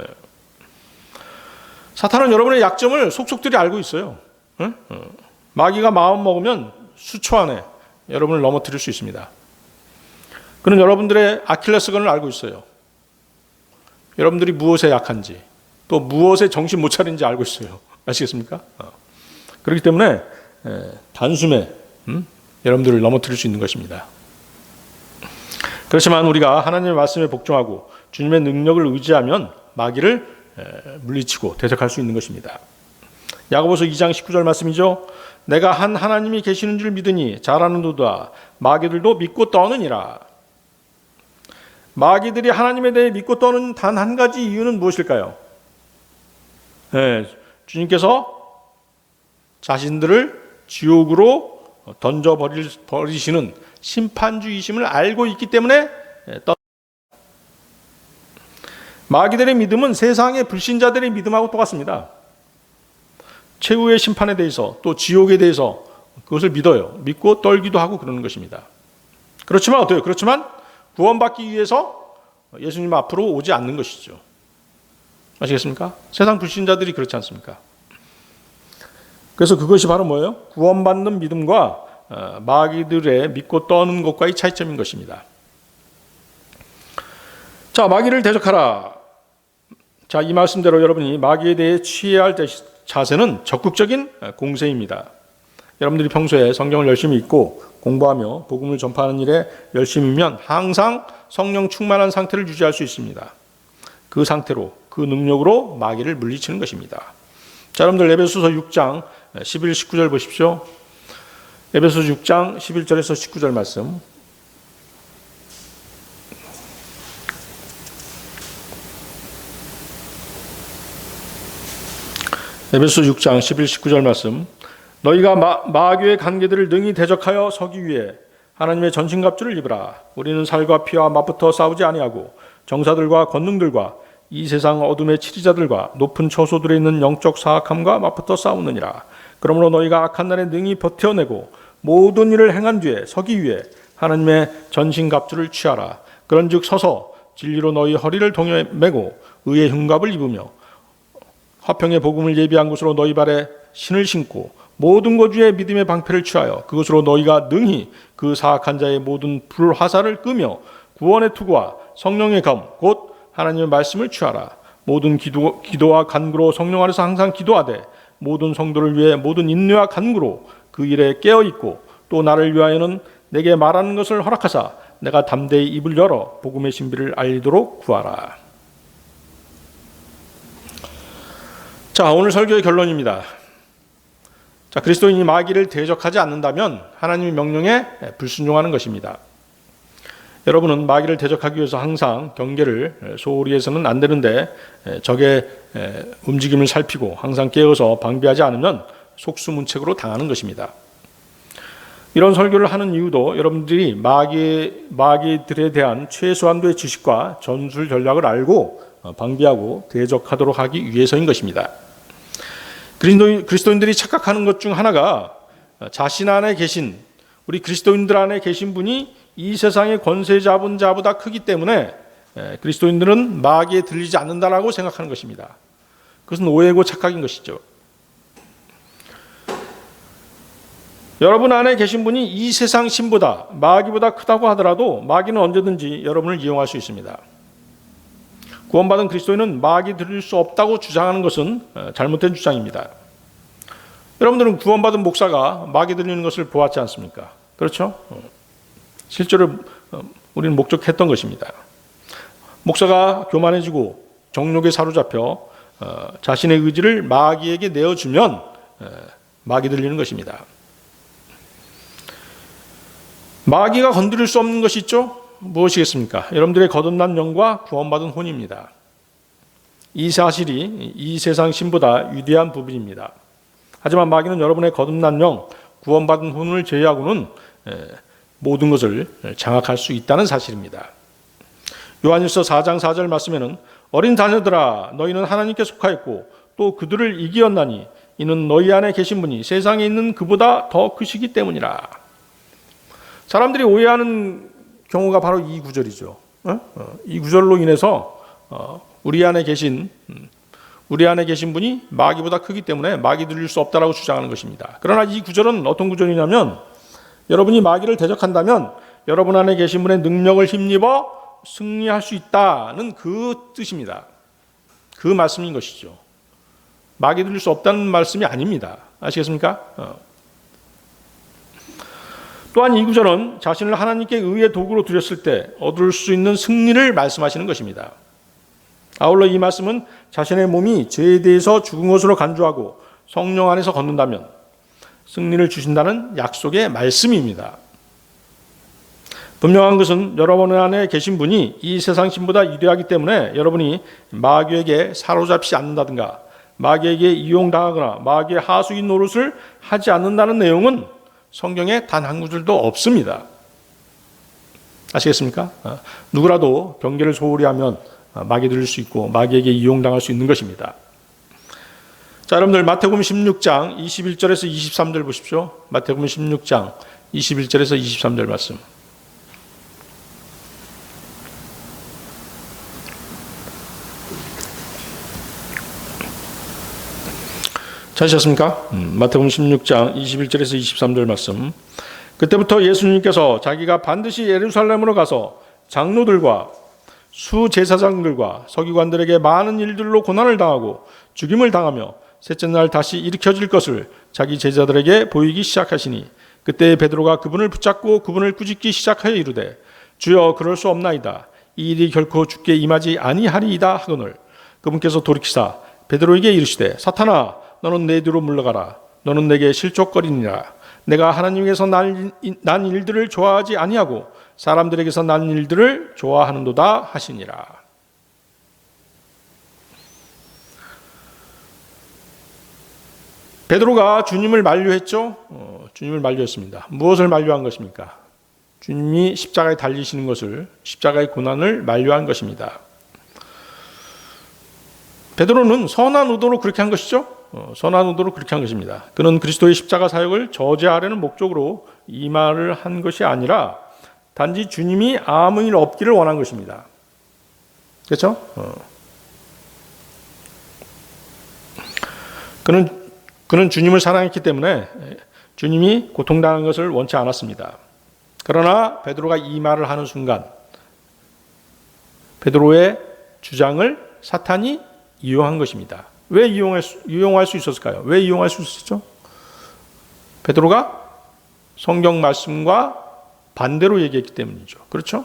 사탄은 여러분의 약점을 속속들이 알고 있어요. 네? 마귀가 마음 먹으면 수초 안에 여러분을 넘어뜨릴 수 있습니다. 그는 여러분들의 아킬레스건을 알고 있어요. 여러분들이 무엇에 약한지, 또 무엇에 정신 못 차린지 알고 있어요. 아시겠습니까? 그렇기 때문에 단숨에 여러분들을 넘어뜨릴 수 있는 것입니다. 그렇지만 우리가 하나님의 말씀에 복종하고 주님의 능력을 의지하면 마귀를 물리치고 대적할 수 있는 것입니다. 야고보서 2장 19절 말씀이죠. 내가 한 하나님이 계시는 줄 믿으니 잘하는도다. 마귀들도 믿고 떠느니라. 마귀들이 하나님에 대해 믿고 떠는 단 한 가지 이유는 무엇일까요? 주님께서 자신들을 지옥으로 던져버리시는 심판주이심을 알고 있기 때문에 마귀들의 믿음은 세상의 불신자들의 믿음하고 똑같습니다. 최후의 심판에 대해서 또 지옥에 대해서 그것을 믿어요. 믿고 떨기도 하고 그러는 것입니다. 그렇지만 어때요? 그렇지만 구원받기 위해서 예수님 앞으로 오지 않는 것이죠. 아시겠습니까? 세상 불신자들이 그렇지 않습니까? 그래서 그것이 바로 뭐예요? 구원받는 믿음과 마귀들의 믿고 떠는 것과의 차이점인 것입니다. 자, 마귀를 대적하라. 자, 이 말씀대로 여러분이 마귀에 대해 취해야 할 자세는 적극적인 공세입니다. 여러분들이 평소에 성경을 열심히 읽고 공부하며 복음을 전파하는 일에 열심히면 항상 성령 충만한 상태를 유지할 수 있습니다. 그 상태로, 그 능력으로 마귀를 물리치는 것입니다. 자, 여러분들 에베소서 6장 11, 19절 보십시오. 에베소서 6장 11절에서 19절 말씀. 에베소서 6장 11, 19절 말씀. 너희가 마귀의 관계들을 능히 대적하여 서기 위해 하나님의 전신갑주를 입으라. 우리는 살과 피와 맞붙어 싸우지 아니하고 정사들과 권능들과 이 세상 어둠의 치리자들과 높은 처소들에 있는 영적 사악함과 맞붙어 싸우느니라. 그러므로 너희가 악한 날에 능히 버텨내고 모든 일을 행한 뒤에 서기 위해 하나님의 전신갑주를 취하라. 그런즉 서서 진리로 너희 허리를 동여에 매고 의의 흉갑을 입으며 화평의 복음을 예비한 곳으로 너희 발에 신을 신고 모든 거주의 믿음의 방패를 취하여 그것으로 너희가 능히 그 사악한 자의 모든 불화살을 끄며 구원의 투구와 성령의 검 곧 하나님의 말씀을 취하라. 모든 기도와 간구로 성령 안에서 항상 기도하되 모든 성도를 위해 모든 인내와 간구로 그 일에 깨어있고 또 나를 위하여는 내게 말하는 것을 허락하사 내가 담대히 입을 열어 복음의 신비를 알리도록 구하라. 자, 오늘 설교의 결론입니다. 자, 그리스도인이 마귀를 대적하지 않는다면 하나님의 명령에 불순종하는 것입니다. 여러분은 마귀를 대적하기 위해서 항상 경계를 소홀히 해서는 안 되는데 적의 움직임을 살피고 항상 깨어서 방비하지 않으면 속수문책으로 당하는 것입니다. 이런 설교를 하는 이유도 여러분들이 마귀들에 대한 최소한도의 지식과 전술 전략을 알고 방비하고 대적하도록 하기 위해서인 것입니다. 그리스도인들이 착각하는 것 중 하나가 자신 안에 계신 우리 그리스도인들 안에 계신 분이 이 세상의 권세 잡은 자보다 크기 때문에 그리스도인들은 마귀에 들리지 않는다라고 생각하는 것입니다. 그것은 오해고 착각인 것이죠. 여러분 안에 계신 분이 이 세상 신보다 마귀보다 크다고 하더라도 마귀는 언제든지 여러분을 이용할 수 있습니다. 구원받은 그리스도인은 마귀 들릴 수 없다고 주장하는 것은 잘못된 주장입니다. 여러분들은 구원받은 목사가 마귀 들리는 것을 보았지 않습니까? 그렇죠? 실제로 우리는 목격했던 것입니다. 목사가 교만해지고 정욕에 사로잡혀 자신의 의지를 마귀에게 내어주면 마귀 들리는 것입니다. 마귀가 건드릴 수 없는 것이 있죠? 무엇이겠습니까? 여러분들의 거듭난 영과 구원받은 혼입니다. 이 사실이 이 세상 신보다 위대한 부분입니다. 하지만 마귀는 여러분의 거듭난 영, 구원받은 혼을 제외하고는 모든 것을 장악할 수 있다는 사실입니다. 요한일서 4장 4절 말씀에는 어린 자녀들아 너희는 하나님께 속하였고 또 그들을 이기었나니 이는 너희 안에 계신 분이 세상에 있는 그보다 더 크시기 때문이라. 사람들이 오해하는 경우가 바로 이 구절이죠. 이 구절로 인해서 우리 안에 계신 분이 마귀보다 크기 때문에 마귀 들릴 수 없다라고 주장하는 것입니다. 그러나 이 구절은 어떤 구절이냐면 여러분이 마귀를 대적한다면 여러분 안에 계신 분의 능력을 힘입어 승리할 수 있다는 그 뜻입니다. 그 말씀인 것이죠. 마귀 들릴 수 없다는 말씀이 아닙니다. 아시겠습니까? 또한 이 구절은 자신을 하나님께 의의 도구로 드렸을 때 얻을 수 있는 승리를 말씀하시는 것입니다. 아울러 이 말씀은 자신의 몸이 죄에 대해서 죽은 것으로 간주하고 성령 안에서 걷는다면 승리를 주신다는 약속의 말씀입니다. 분명한 것은 여러분 안에 계신 분이 이 세상 신보다 위대하기 때문에 여러분이 마귀에게 사로잡히지 않는다든가 마귀에게 이용당하거나 마귀의 하수인 노릇을 하지 않는다는 내용은 성경에 단 한 구절도 없습니다. 아시겠습니까? 누구라도 경계를 소홀히 하면 마귀 들릴 수 있고 마귀에게 이용당할 수 있는 것입니다. 자, 여러분들 마태복음 16장 21절에서 23절 보십시오. 마태복음 16장 21절에서 23절 말씀. 찾으셨습니까? 마태복음 16장 21절에서 23절 말씀. 그때부터 예수님께서 자기가 반드시 예루살렘으로 가서 장로들과 수제사장들과 서기관들에게 많은 일들로 고난을 당하고 죽임을 당하며 셋째 날 다시 일으켜질 것을 자기 제자들에게 보이기 시작하시니, 그때 베드로가 그분을 붙잡고 그분을 꾸짖기 시작하여 이르되, 주여, 그럴 수 없나이다. 이 일이 결코 주께 임하지 아니하리이다 하거늘, 그분께서 돌이키사 베드로에게 이르시되, 사탄아, 너는 내 뒤로 물러가라. 너는 내게 실족거리니라. 내가 하나님께서 난 일들을 좋아하지 아니하고 사람들에게서 난 일들을 좋아하는도다 하시니라. 베드로가 주님을 만류했죠. 주님을 만류했습니다. 무엇을 만류한 것입니까? 주님이 십자가에 달리시는 것을, 십자가의 고난을 만류한 것입니다. 베드로는 선한 의도로 그렇게 한 것이죠. 선한 의도로 그렇게 한 것입니다. 그는 그리스도의 십자가 사역을 저지하려는 목적으로 이 말을 한 것이 아니라 단지 주님이 아무 일 없기를 원한 것입니다. 그렇죠? 그는 주님을 사랑했기 때문에 주님이 고통당한 것을 원치 않았습니다. 그러나 베드로가 이 말을 하는 순간 베드로의 주장을 사탄이 이용한 것입니다. 왜 이용할 수 있었을까요? 왜 이용할 수 있었죠? 베드로가 성경 말씀과 반대로 얘기했기 때문이죠. 그렇죠?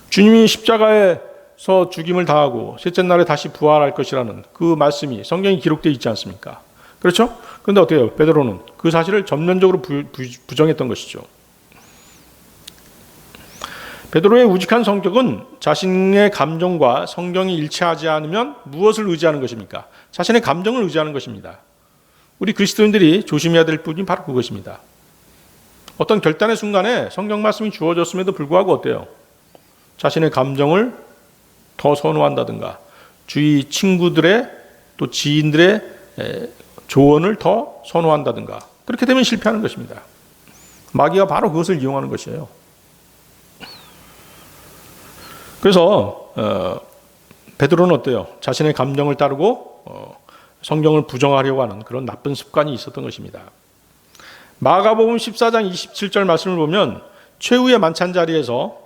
주님이 십자가에서 죽임을 당하고 셋째 날에 다시 부활할 것이라는 그 말씀이 성경에 기록되어 있지 않습니까? 그렇죠? 그런데 어떻게 해요? 베드로는 그 사실을 전면적으로 부정했던 것이죠. 베드로의 우직한 성격은 자신의 감정과 성경이 일치하지 않으면 무엇을 의지하는 것입니까? 자신의 감정을 의지하는 것입니다. 우리 그리스도인들이 조심해야 될 부분이 바로 그것입니다. 어떤 결단의 순간에 성경 말씀이 주어졌음에도 불구하고 어때요? 자신의 감정을 더 선호한다든가 주위 친구들의 또 지인들의 조언을 더 선호한다든가, 그렇게 되면 실패하는 것입니다. 마귀가 바로 그것을 이용하는 것이에요. 그래서 베드로는 어때요? 자신의 감정을 따르고 성경을 부정하려고 하는 그런 나쁜 습관이 있었던 것입니다. 마가복음 14장 27절 말씀을 보면 최후의 만찬 자리에서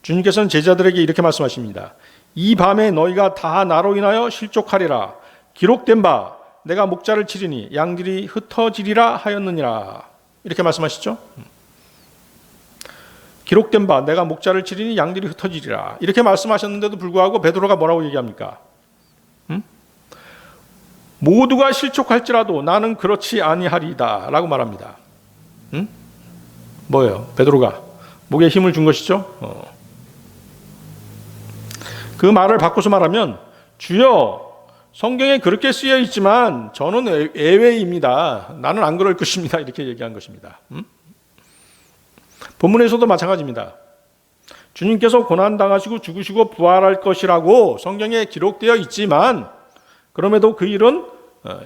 주님께서는 제자들에게 이렇게 말씀하십니다. 이 밤에 너희가 다 나로 인하여 실족하리라. 기록된 바 내가 목자를 치리니 양들이 흩어지리라 하였느니라. 이렇게 말씀하시죠. 기록된 바 내가 목자를 치리니 양들이 흩어지리라. 이렇게 말씀하셨는데도 불구하고 베드로가 뭐라고 얘기합니까? 모두가 실족할지라도 나는 그렇지 아니하리이다 라고 말합니다. 뭐예요? 베드로가 목에 힘을 준 것이죠. 그 말을 바꿔서 말하면, 주여, 성경에 그렇게 쓰여 있지만 저는 예외입니다. 나는 안 그럴 것입니다. 이렇게 얘기한 것입니다. 본문에서도 마찬가지입니다. 주님께서 고난당하시고 죽으시고 부활할 것이라고 성경에 기록되어 있지만 그럼에도 그 일은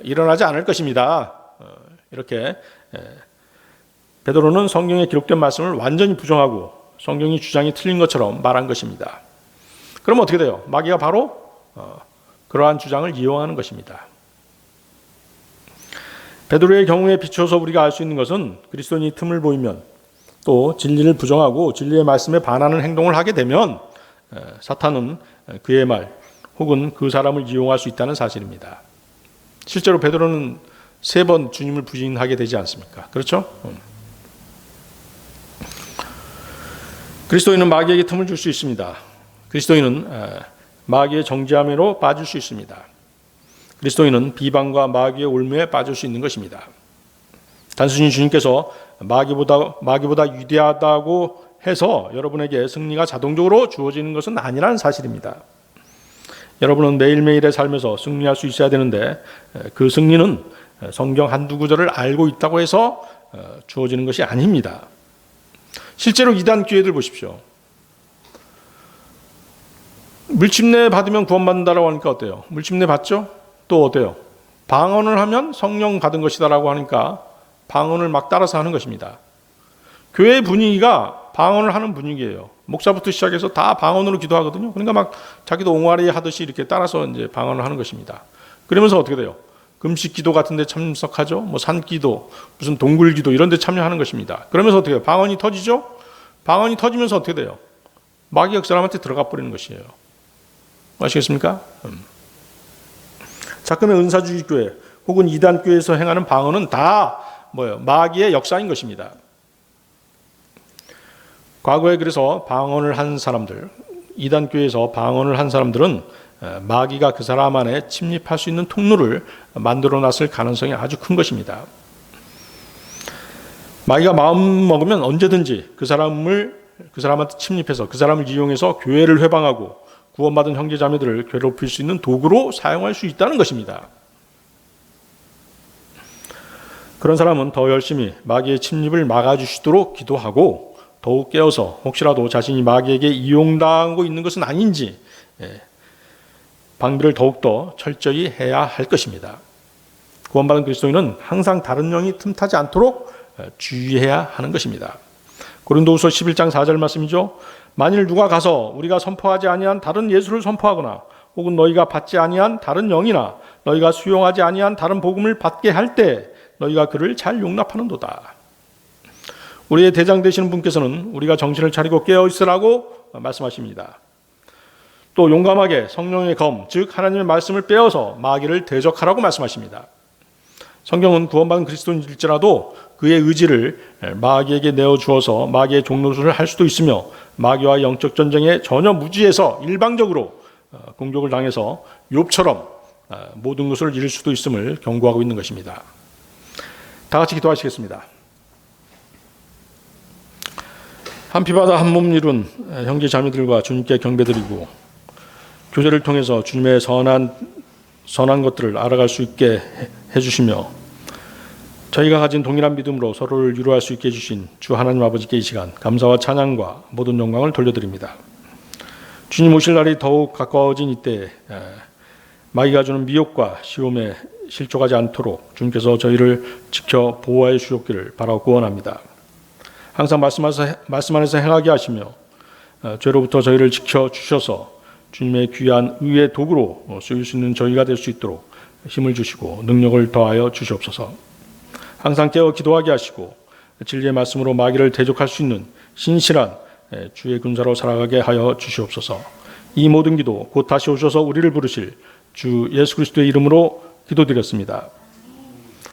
일어나지 않을 것입니다. 이렇게 베드로는 성경에 기록된 말씀을 완전히 부정하고 성경이 주장이 틀린 것처럼 말한 것입니다. 그럼 어떻게 돼요? 마귀가 바로 그러한 주장을 이용하는 것입니다. 베드로의 경우에 비춰서 우리가 알 수 있는 것은 그리스도인이 틈을 보이면 또 진리를 부정하고 진리의 말씀에 반하는 행동을 하게 되면 사탄은 그의 말 혹은 그 사람을 이용할 수 있다는 사실입니다. 실제로 베드로는 3번 주님을 부인하게 되지 않습니까? 그렇죠? 그리스도인은 마귀에게 틈을 줄 수 있습니다. 그리스도인은 마귀의 정죄함으로 빠질 수 있습니다. 그리스도인은 비방과 마귀의 올무에 빠질 수 있는 것입니다. 단순히 주님께서 마귀보다 위대하다고 해서 여러분에게 승리가 자동적으로 주어지는 것은 아니라는 사실입니다. 여러분은 매일매일의 삶에서 승리할 수 있어야 되는데 그 승리는 성경 한두 구절을 알고 있다고 해서 주어지는 것이 아닙니다. 실제로 이단 교회들 보십시오. 물침내 받으면 구원받는다라고 하니까 어때요? 물침내 받죠? 또 어때요? 방언을 하면 성령 받은 것이다라고 하니까 방언을 막 따라서 하는 것입니다. 교회 분위기가 방언을 하는 분위기예요. 목사부터 시작해서 다 방언으로 기도하거든요. 그러니까 막 자기도 옹알이 하듯이 이렇게 따라서 이제 방언을 하는 것입니다. 그러면서 어떻게 돼요? 금식기도 같은 데 참석하죠. 뭐 산기도, 무슨 동굴기도 이런 데 참여하는 것입니다. 그러면서 어떻게 해요? 방언이 터지죠? 방언이 터지면서 어떻게 돼요? 마귀가 그 사람한테 들어가 버리는 것이에요. 아시겠습니까? 자금의 은사주의 교회 혹은 이단 교회에서 행하는 방언은 다 뭐예요? 마귀의 역사인 것입니다. 과거에 그래서 방언을 한 사람들, 이단 교회에서 방언을 한 사람들은 마귀가 그 사람 안에 침입할 수 있는 통로를 만들어 놨을 가능성이 아주 큰 것입니다. 마귀가 마음 먹으면 언제든지 그 사람한테 침입해서 그 사람을 이용해서 교회를 회방하고 구원받은 형제 자매들을 괴롭힐 수 있는 도구로 사용할 수 있다는 것입니다. 그런 사람은 더 열심히 마귀의 침입을 막아주시도록 기도하고 더욱 깨어서 혹시라도 자신이 마귀에게 이용당하고 있는 것은 아닌지 방비를 더욱더 철저히 해야 할 것입니다. 구원받은 그리스도인은 항상 다른 영이 틈타지 않도록 주의해야 하는 것입니다. 고린도후서 11장 4절 말씀이죠. 만일 누가 가서 우리가 선포하지 아니한 다른 예수를 선포하거나 혹은 너희가 받지 아니한 다른 영이나 너희가 수용하지 아니한 다른 복음을 받게 할 때 너희가 그를 잘 용납하는도다. 우리의 대장 되시는 분께서는 우리가 정신을 차리고 깨어 있으라고 말씀하십니다. 또 용감하게 성령의 검, 즉 하나님의 말씀을 빼어서 마귀를 대적하라고 말씀하십니다. 성경은 구원받은 그리스도인일지라도 그의 의지를 마귀에게 내어주어서 마귀의 종노릇을 할 수도 있으며 마귀와 영적 전쟁에 전혀 무지해서 일방적으로 공격을 당해서 욥처럼 모든 것을 잃을 수도 있음을 경고하고 있는 것입니다. 다 같이 기도하시겠습니다. 한 피바다 한 몸 이룬 형제 자매들과 주님께 경배드리고 교제를 통해서 주님의 선한 것들을 알아갈 수 있게 해주시며 저희가 가진 동일한 믿음으로 서로를 위로할 수 있게 해주신 주 하나님 아버지께 이 시간 감사와 찬양과 모든 영광을 돌려드립니다. 주님 오실 날이 더욱 가까워진 이때 마귀가 주는 미혹과 시험에 실족하지 않도록 주님께서 저희를 지켜 보호하여 주옵기를 바라고 구원합니다. 항상 말씀 안에서 행하게 하시며 죄로부터 저희를 지켜주셔서 주님의 귀한 의의 도구로 쓰일 수 있는 저희가 될 수 있도록 힘을 주시고 능력을 더하여 주시옵소서. 항상 깨어 기도하게 하시고 진리의 말씀으로 마귀를 대적할 수 있는 신실한 주의 군사로 살아가게 하여 주시옵소서. 이 모든 기도 곧 다시 오셔서 우리를 부르실 주 예수 그리스도의 이름으로 기도드렸습니다.